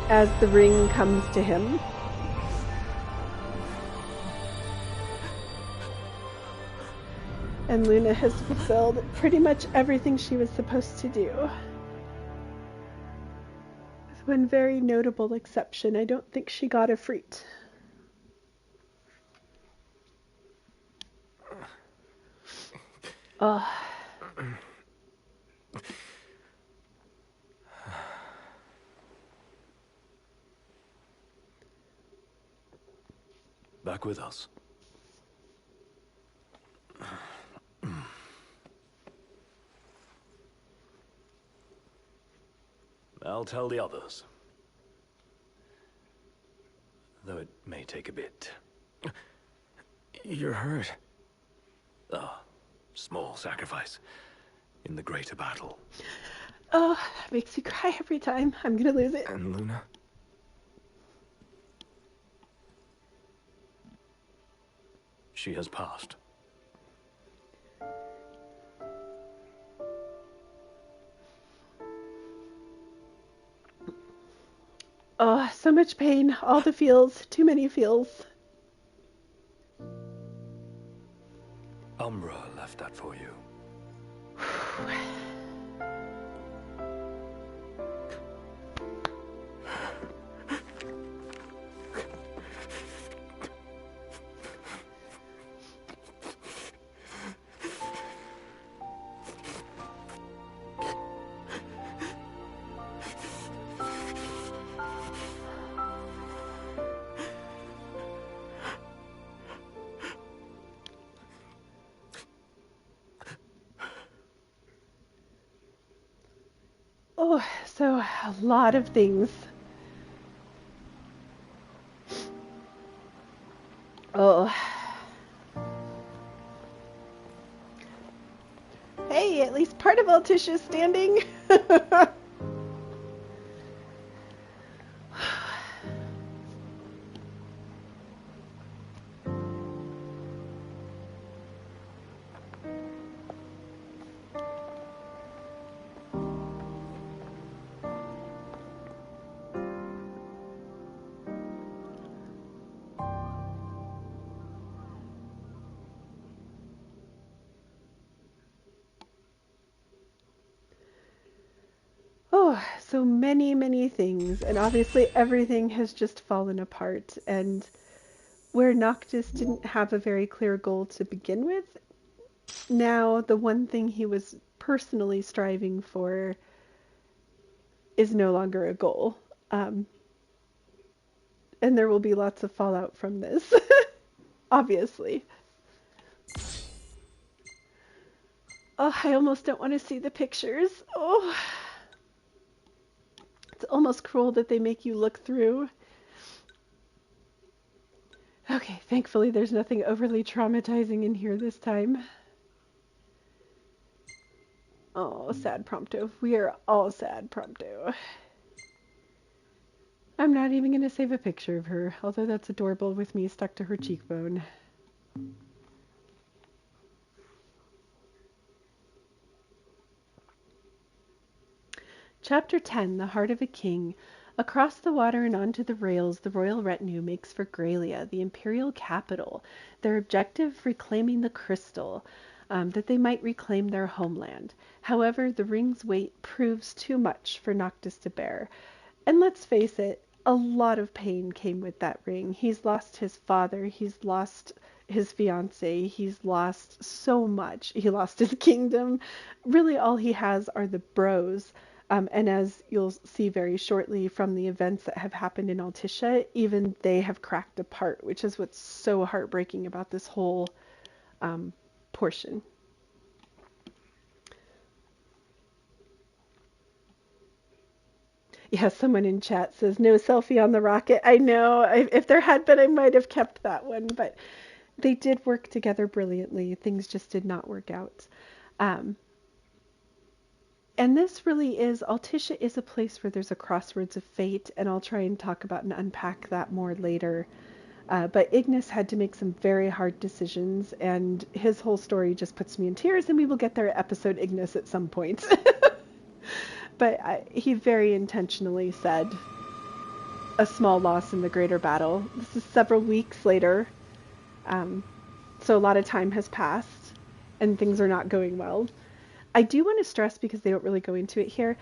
As the ring comes to him. And Luna has fulfilled pretty much everything she was supposed to do. With one very notable exception, I don't think she got a fruit. Oh. Back with us. I'll tell the others. Though it may take a bit. You're hurt. Ah, small sacrifice in the greater battle. Oh, that makes me cry every time. I'm gonna lose it. And Luna? She has passed. Oh, so much pain. All the feels. Too many feels. Umbra left that for you. Oh, so a lot of things. Oh. Hey, at least part of Altissia is standing. Oh, so many, many things. And obviously everything has just fallen apart. And where Noctis didn't have a very clear goal to begin with, now the one thing he was personally striving for is no longer a goal. And there will be lots of fallout from this, obviously. Oh, I almost don't want to see the pictures. Oh, it's almost cruel that they make you look through. Okay, thankfully there's nothing overly traumatizing in here this time. Oh, sad Prompto. We are all sad Prompto. I'm not even going to save a picture of her, although that's adorable with me stuck to her cheekbone. Chapter 10, The Heart of a King. Across the water and onto the rails, the royal retinue makes for Gralea, the imperial capital, their objective reclaiming the crystal, that they might reclaim their homeland. However, the ring's weight proves too much for Noctis to bear. And let's face it, a lot of pain came with that ring. He's lost his father, he's lost his fiancée, he's lost so much. He lost his kingdom. Really all he has are the bros. And as you'll see very shortly from the events that have happened in Altissia, even they have cracked apart, which is what's so heartbreaking about this whole portion. Yeah, someone in chat says, no selfie on the rocket. I know. If there had been, I might have kept that one. But they did work together brilliantly. Things just did not work out. And this really is, Altissia is a place where there's a crossroads of fate, and I'll try and talk about and unpack that more later. But Ignis had to make some very hard decisions, and his whole story just puts me in tears, and we will get there at episode Ignis at some point. But he very intentionally said, a small loss in the greater battle. This is several weeks later, so a lot of time has passed, and things are not going well. I do want to stress, because they don't really go into it here,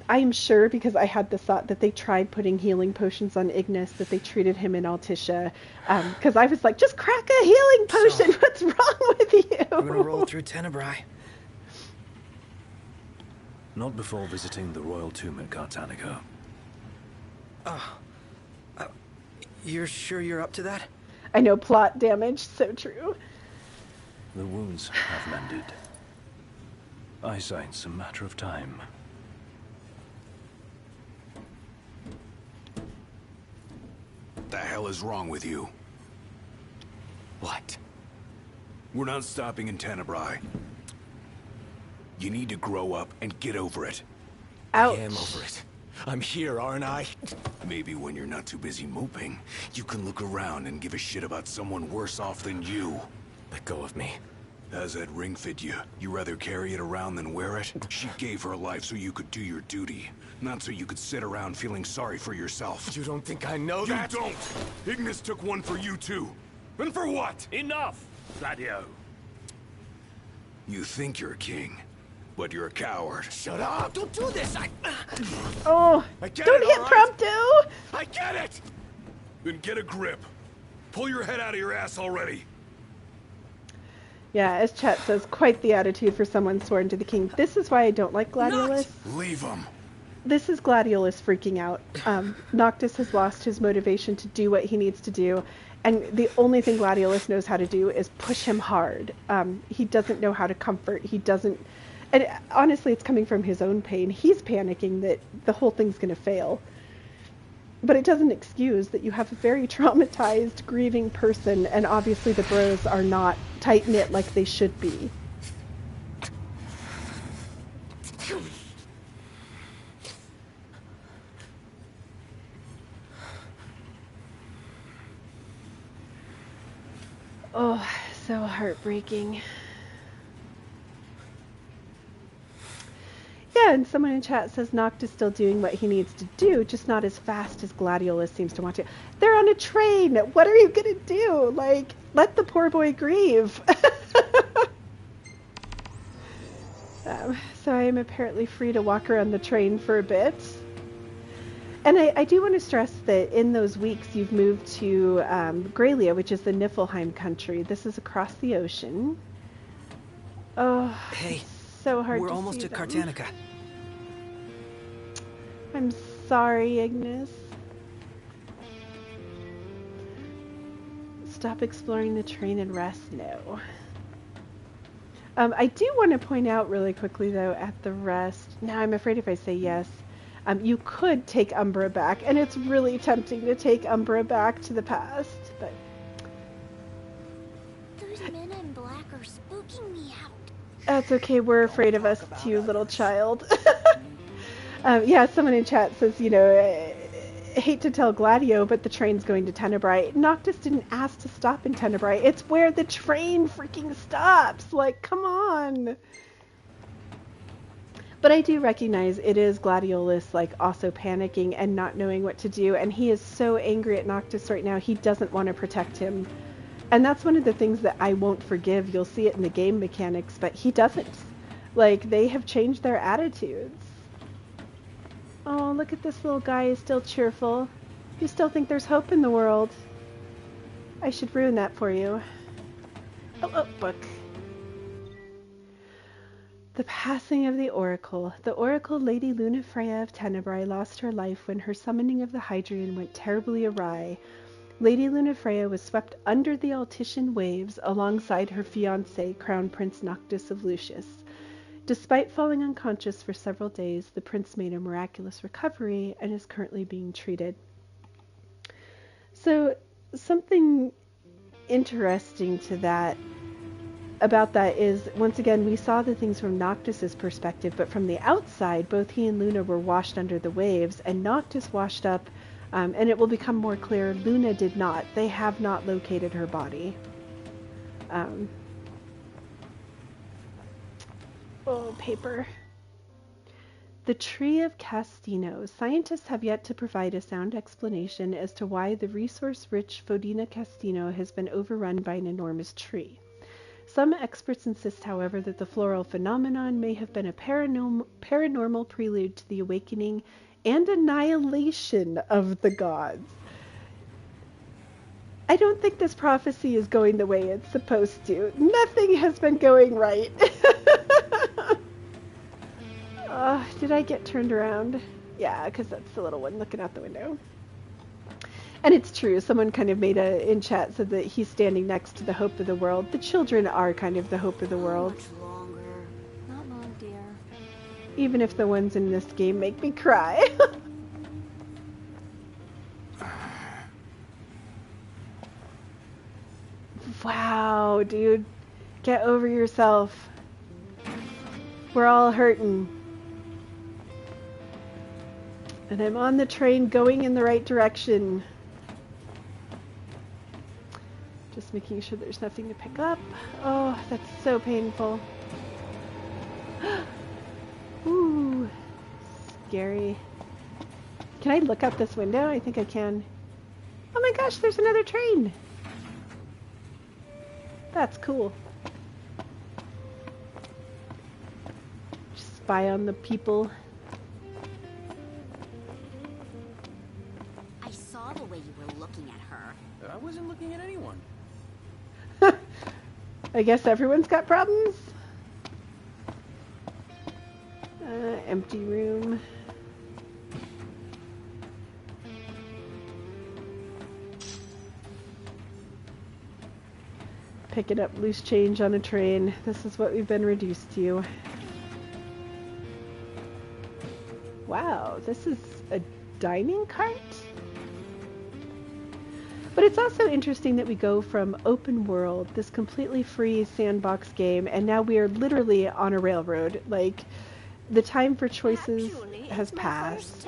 I am sure, because I had this thought, that they tried putting healing potions on Ignis, that they treated him in Altissia, because I was like, just crack a healing potion, so, what's wrong with you? We're gonna roll through Tenebrae. Not before visiting the royal tomb at Cartanica. You're sure you're up to that? I know, plot damage, so true. The wounds have mended. Eyesight's a matter of time. What the hell is wrong with you? What? We're not stopping in Tenebrae. You need to grow up and get over it. Ouch. I am over it. I'm here, aren't I? Maybe when you're not too busy moping, you can look around and give a shit about someone worse off than you. Let go of me. How's that ring fit you? You rather carry it around than wear it? She gave her life so you could do your duty, not so you could sit around feeling sorry for yourself. You don't think I know that? You don't! Ignis took one for you too. And for what? Enough, Gladio. You think you're a king, but you're a coward. Shut up! Don't do this! Oh, don't hit Prompto! I get it! Then get a grip. Pull your head out of your ass already. Yeah, as chat says, quite the attitude for someone sworn to the king. This is why I don't like Gladiolus. Leave him. This is Gladiolus freaking out. Noctis has lost his motivation to do what he needs to do, and the only thing Gladiolus knows how to do is push him hard. He doesn't know how to comfort. He doesn't... And honestly, it's coming from his own pain. He's panicking that the whole thing's going to fail. But it doesn't excuse that you have a very traumatized, grieving person, and obviously the bros are not tight-knit like they should be. Oh, so heartbreaking. Yeah, and someone in chat says Noctis still doing what he needs to do, just not as fast as Gladiolus seems to want to. They're on a train! What are you gonna do? Like, let the poor boy grieve. So I am apparently free to walk around the train for a bit. And I do want to stress that in those weeks you've moved to Gralea, which is the Niflheim country. This is across the ocean. Oh, hey, so hard we're to almost see at them. Cartanica. I'm sorry, Ignis. Stop exploring the train and rest? No. I do want to point out really quickly, though, at the rest. Now, I'm afraid if I say yes, you could take Umbra back, and it's really tempting to take Umbra back to the past, but... Those men in black are spooking me out. That's okay, we're afraid of us too, little child. Yeah, someone in chat says, you know, I hate to tell Gladio, but the train's going to Tenebrae. Noctis didn't ask to stop in Tenebrae. It's where the train freaking stops. Like, come on. But I do recognize it is Gladiolus, like, also panicking and not knowing what to do. And he is so angry at Noctis right now, he doesn't want to protect him. And that's one of the things that I won't forgive. You'll see it in the game mechanics, but he doesn't. Like, they have changed their attitudes. Oh, look at this little guy, is still cheerful. You still think there's hope in the world. I should ruin that for you. Oh, book. The passing of the Oracle. The Oracle Lady Lunafreya of Tenebrae lost her life when her summoning of the Hydrian went terribly awry. Lady Lunafreya was swept under the Altissian waves alongside her fiancé, Crown Prince Noctis of Lucius. Despite falling unconscious for several days, the prince made a miraculous recovery and is currently being treated. So, something interesting to that, about that is, once again, we saw the things from Noctis's perspective, but from the outside, both he and Luna were washed under the waves, and Noctis washed up, and it will become more clear, Luna did not. They have not located her body. Oh, paper. The Tree of Castino. Scientists have yet to provide a sound explanation as to why the resource-rich Fodina Castino has been overrun by an enormous tree. Some experts insist, however, that the floral phenomenon may have been a paranormal prelude to the awakening and annihilation of the gods. I don't think this prophecy is going the way it's supposed to. Nothing has been going right. Did I get turned around? Yeah, because that's the little one looking out the window. And it's true. Someone kind of made in chat said that he's standing next to the hope of the world. The children are kind of the hope of the world. Not much longer. Not long, dear. Even if the ones in this game make me cry. Wow, dude. Get over yourself. We're all hurting. And I'm on the train going in the right direction. Just making sure there's nothing to pick up. Oh, that's so painful. Ooh, scary. Can I look out this window? I think I can. Oh my gosh, there's another train. That's cool. Just spy on the people. I saw the way you were looking at her. I wasn't looking at anyone. I guess everyone's got problems. Empty room. Picking up loose change on a train. This is what we've been reduced to. Wow, this is a dining cart? But it's also interesting that we go from open world, this completely free sandbox game, and now we are literally on a railroad. Like, the time for choices has passed.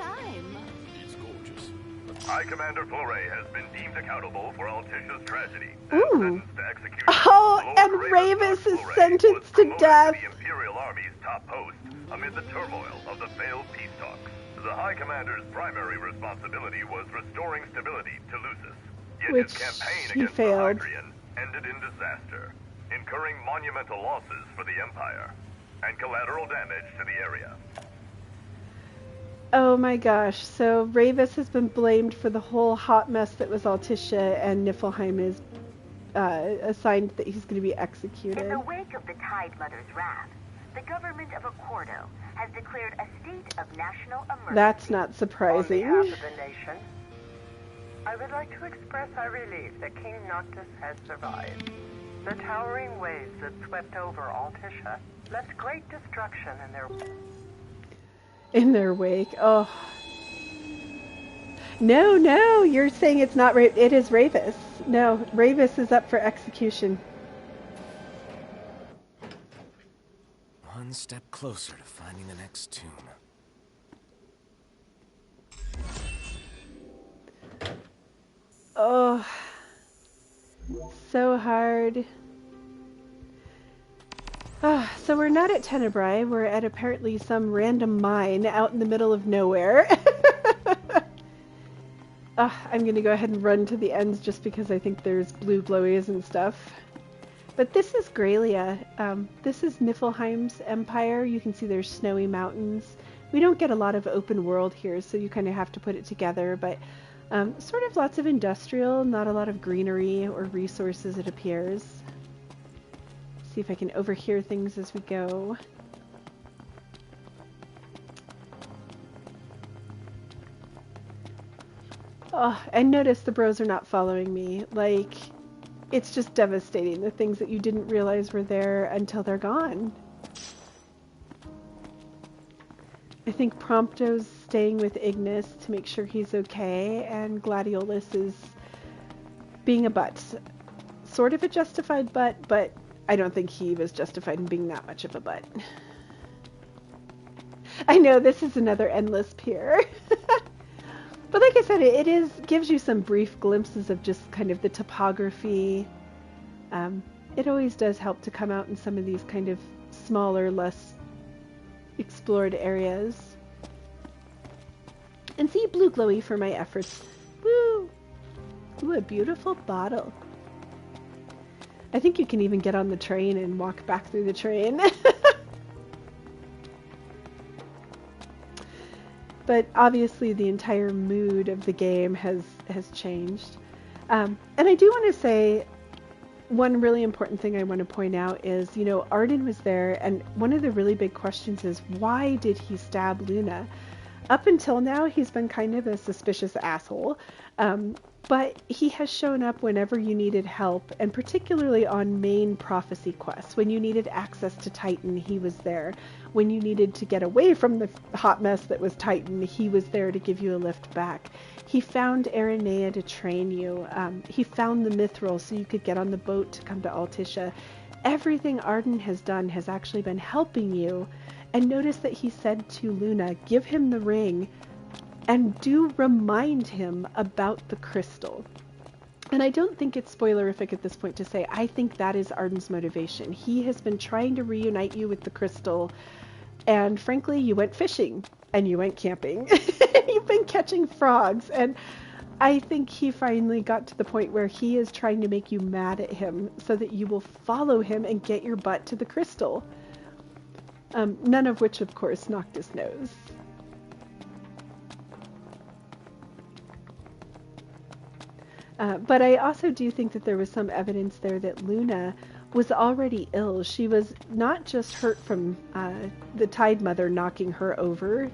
High Commander Flore has been deemed accountable for Altissia's tragedy. Ooh. To execution. Oh, and Ravis is sentenced to death. The Imperial Army's top post amid the turmoil of the failed peace talks. The High Commander's primary responsibility was restoring stability to Lucis. Yet Which his campaign he against failed. the Hydrian ended in disaster, incurring monumental losses for the Empire and collateral damage to the area. Oh my gosh, so Ravis has been blamed for the whole hot mess that was Altissia, and Niflheim is assigned that he's going to be executed. In the wake of the Tide Mother's wrath, the government of Accordo has declared a state of national emergency. That's not surprising. On behalf of the nation, I would like to express our relief that King Noctis has survived. The towering waves that swept over Altissia left great destruction in their wake. Oh. No, you're saying it's not it is Ravis. No, Ravis is up for execution. One step closer to finding the next tomb. Oh. So hard. So we're not at Tenebrae, we're at apparently some random mine out in the middle of nowhere. I'm gonna go ahead and run to the ends just because I think there's blue glowies and stuff. But this is Gralea. This is Niflheim's empire. You can see there's snowy mountains. We don't get a lot of open world here, so you kind of have to put it together, but sort of lots of industrial, not a lot of greenery or resources, it appears. See if I can overhear things as we go. Oh, and notice the bros are not following me. Like, it's just devastating, the things that you didn't realize were there until they're gone. I think Prompto's staying with Ignis to make sure he's okay, and Gladiolus is being a butt. Sort of a justified butt, but I don't think he was justified in being that much of a butt. I know, this is another endless pier. But like I said, it gives you some brief glimpses of just kind of the topography. It always does help to come out in some of these kind of smaller, less explored areas. And see blue glowy for my efforts. Woo! Ooh, a beautiful bottle. I think you can even get on the train and walk back through the train. But obviously the entire mood of the game has changed. And I do want to say one really important thing I want to point out is, you know, Arden was there, and one of the really big questions is, why did he stab Luna? Up until now, he's been kind of a suspicious asshole, but he has shown up whenever you needed help, and particularly on main prophecy quests. When you needed access to Titan, he was there. When you needed to get away from the hot mess that was Titan, he was there to give you a lift back. He found Aranea to train you. He found the Mithril so you could get on the boat to come to Altissia. Everything Arden has done has actually been helping you. And notice that he said to Luna, give him the ring and do remind him about the crystal. And I don't think it's spoilerific at this point to say, I think that is Arden's motivation. He has been trying to reunite you with the crystal, and frankly, you went fishing and you went camping. You've been catching frogs, and I think he finally got to the point where he is trying to make you mad at him so that you will follow him and get your butt to the crystal. None of which, of course, Noctis knows. But I also do think that there was some evidence there that Luna was already ill. She was not just hurt from the Tide Mother knocking her over,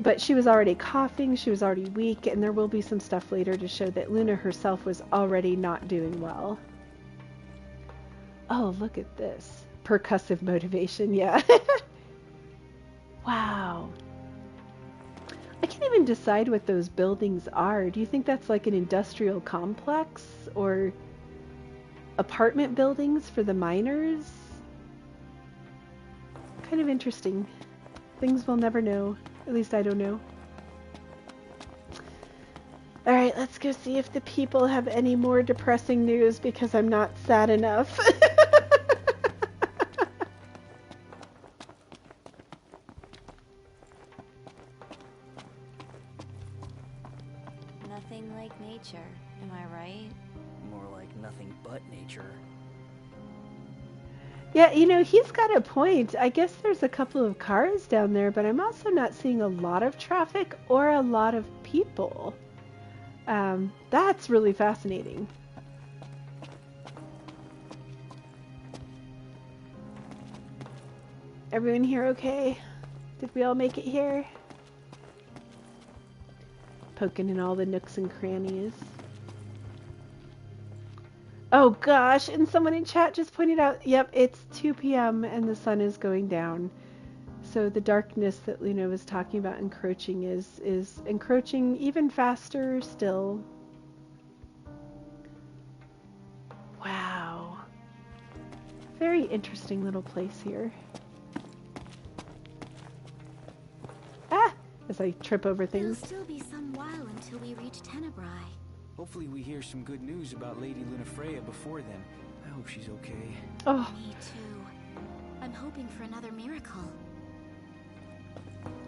but she was already coughing, she was already weak, and there will be some stuff later to show that Luna herself was already not doing well. Oh, look at this. Percussive motivation, yeah. Wow. I can't even decide what those buildings are. Do you think that's like an industrial complex or apartment buildings for the miners? Kind of interesting. Things we'll never know. At least I don't know. Alright, let's go see if the people have any more depressing news because I'm not sad enough. Nothing like nature, am I right? More like nothing but nature. Yeah, you know, he's got a point. I guess there's a couple of cars down there, but I'm also not seeing a lot of traffic or a lot of people. That's really fascinating. Everyone here okay? Did we all make it here? Poking in all the nooks and crannies. Oh gosh, and someone in chat just pointed out, yep, it's 2 p.m. and the sun is going down. So the darkness that Luna was talking about encroaching is encroaching even faster still. Wow. Very interesting little place here. Ah! As I trip over things. It'll still be some while until we reach Tenebrae. Hopefully we hear some good news about Lady Lunafreya before then. I hope she's okay. Oh. Me too. I'm hoping for another miracle.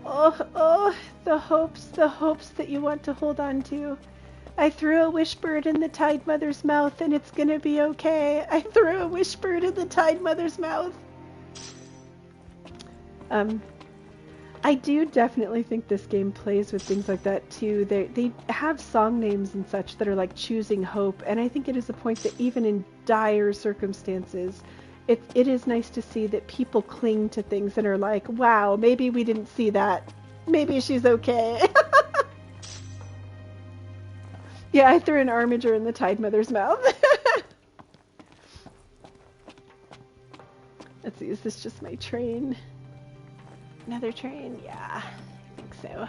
Oh, the hopes that you want to hold on to. I threw a wish bird in the Tide Mother's mouth and it's gonna be okay. I threw a wish bird in the Tide Mother's mouth. I do definitely think this game plays with things like that too. They have song names and such that are like choosing hope, and I think it is a point that even in dire circumstances, it is nice to see that people cling to things and are like, wow, maybe we didn't see that. Maybe she's okay. Yeah, I threw an armiger in the Tide Mother's mouth. Let's see, is this just my train? Another train? Yeah, I think so.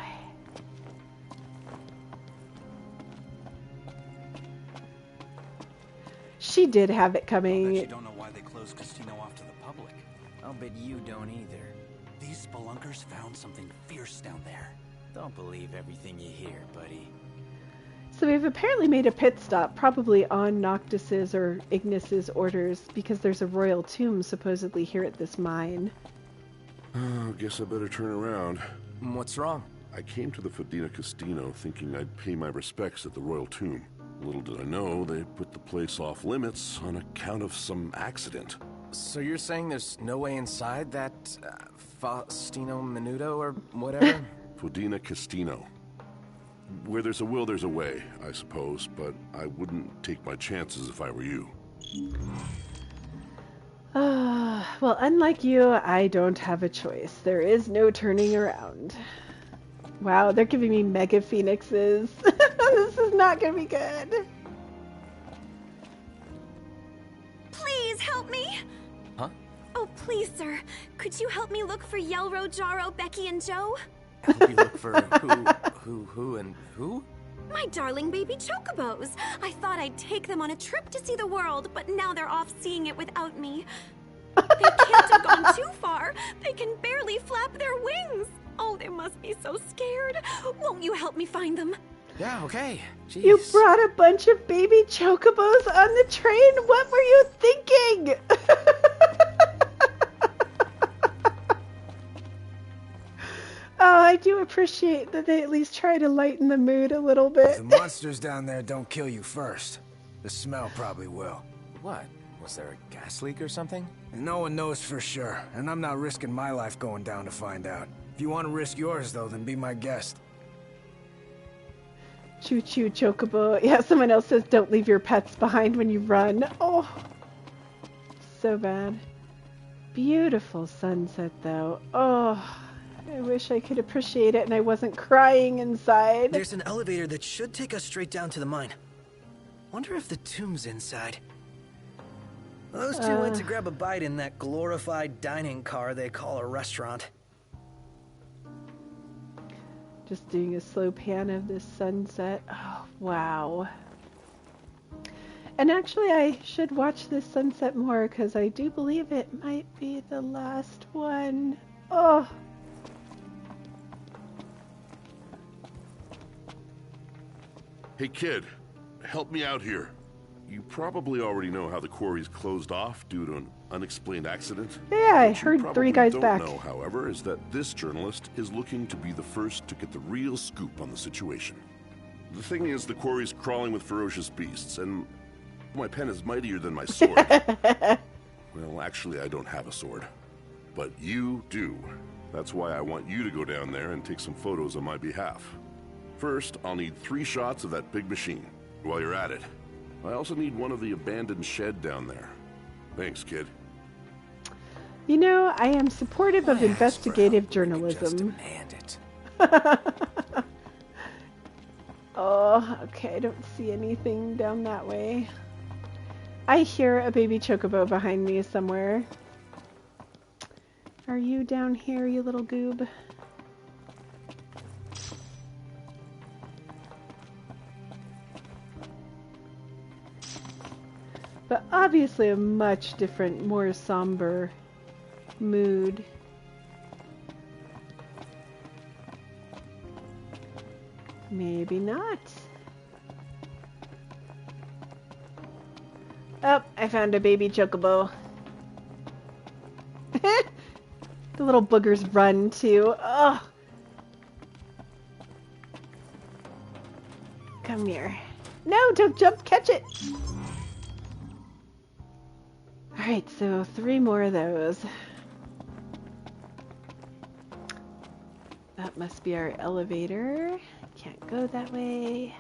She did have it coming. I bet you don't know why they closed Casino off to the public. I'll bet you don't either. These spelunkers found something fierce down there. Don't believe everything you hear, buddy. So we've apparently made a pit stop, probably on Noctis's or Ignis's orders, because there's a royal tomb supposedly here at this mine. Oh, guess I better turn around. What's wrong? I came to the Fadina Casino thinking I'd pay my respects at the royal tomb. Little did I know they put the place off limits on account of some accident. So you're saying there's no way inside that Faustino Menudo or whatever? Fadina Casino. Where there's a will, there's a way, I suppose, but I wouldn't take my chances if I were you. Well, unlike you, I don't have a choice. There is no turning around. Wow, they're giving me mega phoenixes. This is not gonna be good. Please help me! Huh? Oh, please, sir. Could you help me look for Yelro, Jaro, Becky, and Joe? Help you look for who, and who? My darling baby chocobos. I thought I'd take them on a trip to see the world, but now they're off seeing it without me. They can't have gone too far. They can barely flap their wings. Oh, they must be so scared. Won't you help me find them? Yeah, okay. Jeez. You brought a bunch of baby chocobos on the train? What were you thinking? Oh, I do appreciate that they at least try to lighten the mood a little bit. If the monsters down there don't kill you first, the smell probably will. What? Was there a gas leak or something? No one knows for sure, and I'm not risking my life going down to find out. If you want to risk yours, though, then be my guest. Choo-choo, chocobo. Yeah, someone else says don't leave your pets behind when you run. Oh, so bad. Beautiful sunset, though. Oh, I wish I could appreciate it and I wasn't crying inside. There's an elevator that should take us straight down to the mine. Wonder if the tomb's inside. Those two went to grab a bite in that glorified dining car they call a restaurant. Just doing a slow pan of this sunset. Oh, wow. And actually, I should watch this sunset more because I do believe it might be the last one. Oh. Hey kid, help me out here. You probably already know how the quarry's closed off due to an unexplained accident. Yeah, I heard 3 guys back. What you don't know, however, is that this journalist is looking to be the first to get the real scoop on the situation. The thing is, the quarry's crawling with ferocious beasts, and my pen is mightier than my sword. Well, actually, I don't have a sword. But you do. That's why I want you to go down there and take some photos on my behalf. First, I'll need 3 shots of that big machine. While you're at it, I also need one of the abandoned shed down there. Thanks, kid. You know, I am supportive of investigative journalism. Oh, okay, I don't see anything down that way. I hear a baby chocobo behind me somewhere. Are you down here, you little goob? But obviously a much different, more somber mood. Maybe not. Oh, I found a baby chocobo. The little boogers run too. Oh. Come here. No, don't jump, catch it. Alright, so 3 more of those. That must be our elevator. Can't go that way.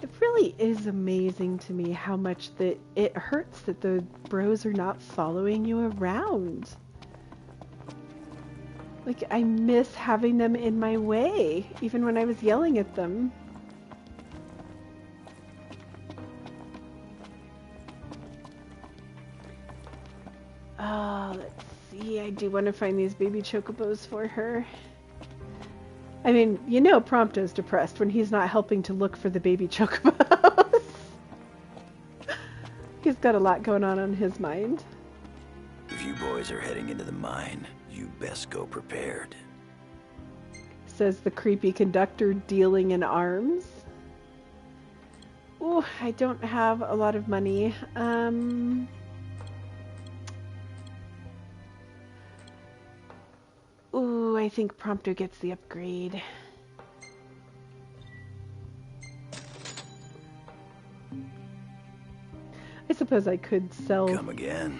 It really is amazing to me how much that it hurts that the bros are not following you around. Like, I miss having them in my way, even when I was yelling at them. Oh, let's see. I do want to find these baby chocobos for her. I mean, you know Prompto's depressed when he's not helping to look for the baby chocobos. He's got a lot going on his mind. If you boys are heading into the mine, you best go prepared. Says the creepy conductor dealing in arms. Ooh, I don't have a lot of money. Ooh, I think Prompto gets the upgrade. I suppose I could sell. Come again.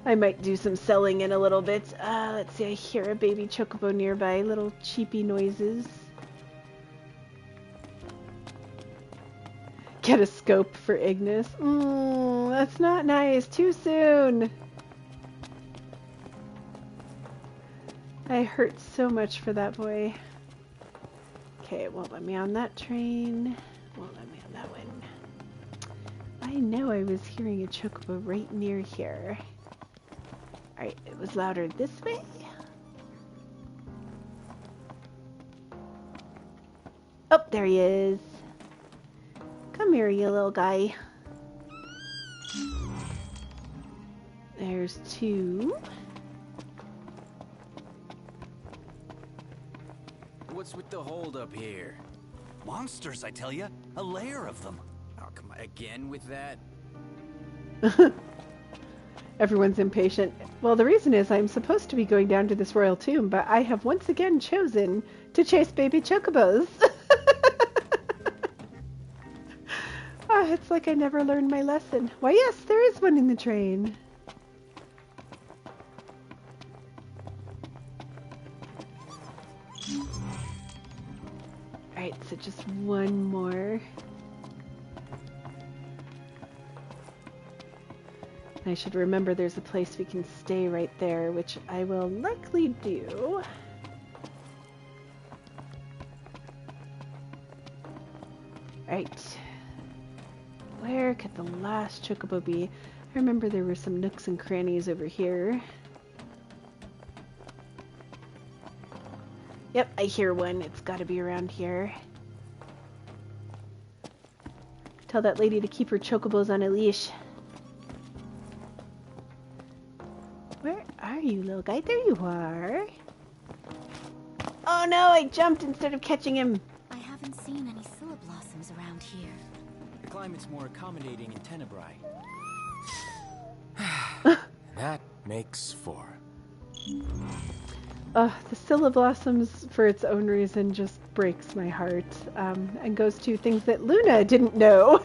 I might do some selling in a little bit. Let's see, I hear a baby chocobo nearby. Little cheepy noises. Get a scope for Ignis. That's not nice. Too soon. I hurt so much for that boy. Okay, it won't let me on that train. Won't let me on that one. I know I was hearing a chocobo right near here. Alright, it was louder this way. Oh, there he is. Come here, you little guy. There's two. What's with the hold up here? Monsters, I tell you. A layer of them. Oh, come on. Again with that? Everyone's impatient. Well, the reason is I'm supposed to be going down to this royal tomb, but I have once again chosen to chase baby chocobos. It's like I never learned my lesson. Why, yes, there is one in the train. Alright, so just one more. I should remember there's a place we can stay right there, which I will likely do. Alright. Where could the last chocobo be? I remember there were some nooks and crannies over here. Yep, I hear one. It's got to be around here. Tell that lady to keep her chocobos on a leash. Where are you, little guy? There you are. Oh no, I jumped instead of catching him. I haven't seen any blossoms around here. The climate's more accommodating in Tenebrae. That makes 4. The Scylla blossoms, for its own reason, just breaks my heart, and goes to things that Luna didn't know.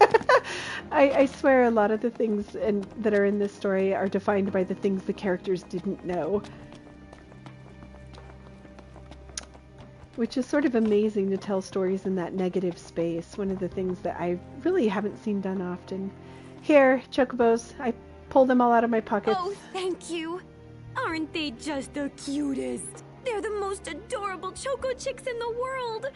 I swear a lot of the things that are in this story are defined by the things the characters didn't know. Which is sort of amazing to tell stories in that negative space. One of the things that I really haven't seen done often. Here, chocobos. I pulled them all out of my pockets. Oh, thank you. Aren't they just the cutest? They're the most adorable choco chicks in the world.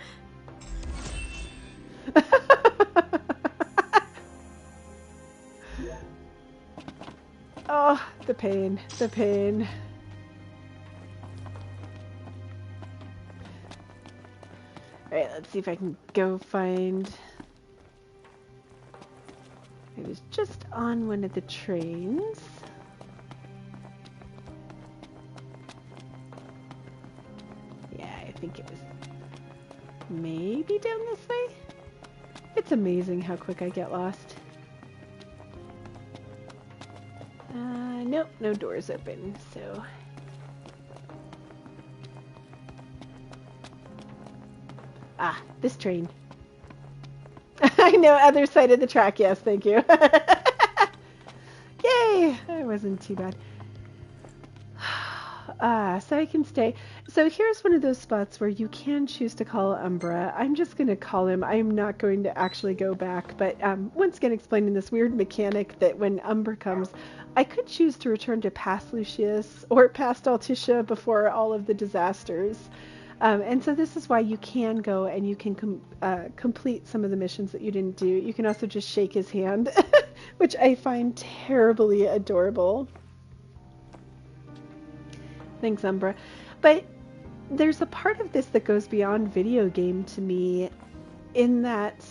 Oh, the pain, the pain. Alright, let's see if I can go find... I was just on one of the trains. Yeah, I think it was maybe down this way? It's amazing how quick I get lost. Nope, no doors open, so... Ah, this train. I know, other side of the track, yes, thank you. Yay! That wasn't too bad. So I can stay. So here's one of those spots where you can choose to call Umbra. I'm just going to call him. I'm not going to actually go back, but once again explaining this weird mechanic that when Umbra comes, I could choose to return to past Lucius or past Altissia before all of the disasters. And so this is why you can go and you can complete some of the missions that you didn't do. You can also just shake his hand, which I find terribly adorable. Thanks, Umbra. But there's a part of this that goes beyond video game to me in that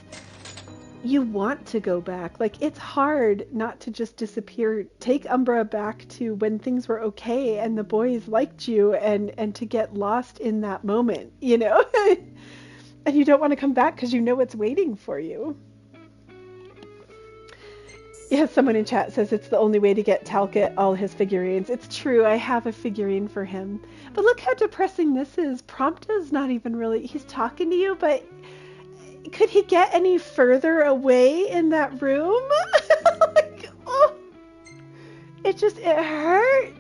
you want to go back. Like, it's hard not to just disappear. Take Umbra back to when things were okay and the boys liked you and to get lost in that moment, you know? And you don't want to come back because you know what's waiting for you. Yeah, someone in chat says it's the only way to get Talcott all his figurines. It's true, I have a figurine for him. But look how depressing this is. Prompta's not even really... He's talking to you, but... Could he get any further away in that room? Like, oh, it hurts.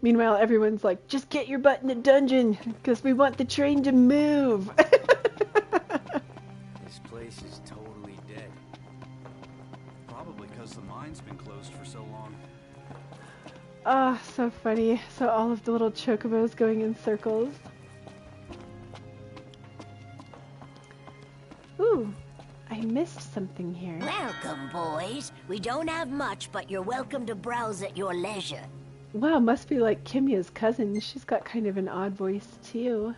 Meanwhile, everyone's like, just get your butt in the dungeon, because we want the train to move. This place is totally dead. Probably because the mine's been closed for so long. Oh, so funny. So all of the little chocobos going in circles. Ooh, I missed something here. Welcome, boys. We don't have much, but you're welcome to browse at your leisure. Wow, must be like Kimya's cousin. She's got kind of an odd voice, too.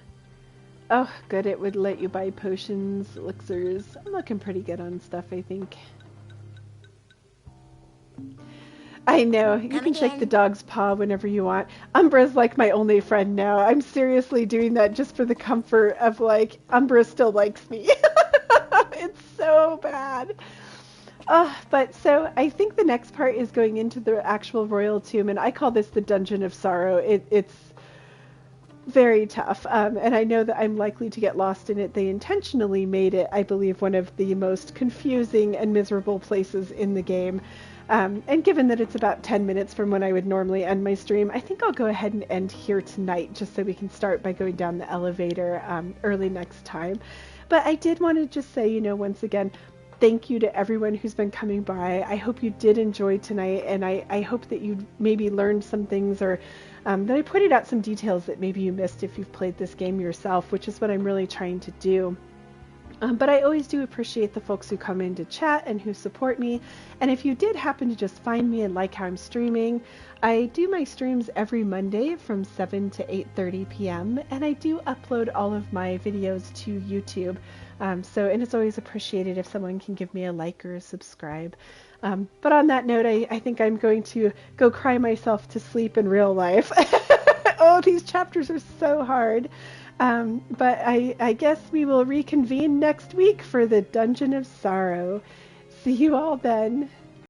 Oh, good. It would let you buy potions, elixirs. I'm looking pretty good on stuff, I think. I know. You can shake the dog's paw whenever you want. Umbra's like my only friend now. I'm seriously doing that just for the comfort of, like, Umbra still likes me. It's so bad. But so I think the next part is going into the actual royal tomb, and I call this the Dungeon of Sorrow. It's very tough, and I know that I'm likely to get lost in it. They intentionally made it, I believe, one of the most confusing and miserable places in the game. And given that it's about 10 minutes from when I would normally end my stream, I think I'll go ahead and end here tonight, just so we can start by going down the elevator early next time. But I did want to just say, once again, thank you to everyone who's been coming by. I hope you did enjoy tonight, and I hope that you maybe learned some things, or that I pointed out some details that maybe you missed if you've played this game yourself, which is what I'm really trying to do. But I always do appreciate the folks who come in to chat and who support me. And if you did happen to just find me and like how I'm streaming, I do my streams every Monday from 7 to 8:30 p.m. And I do upload all of my videos to YouTube. And it's always appreciated if someone can give me a like or a subscribe. But on that note, I think I'm going to go cry myself to sleep in real life. Oh, these chapters are so hard. But I guess we will reconvene next week for the Dungeon of Sorrow. See you all then.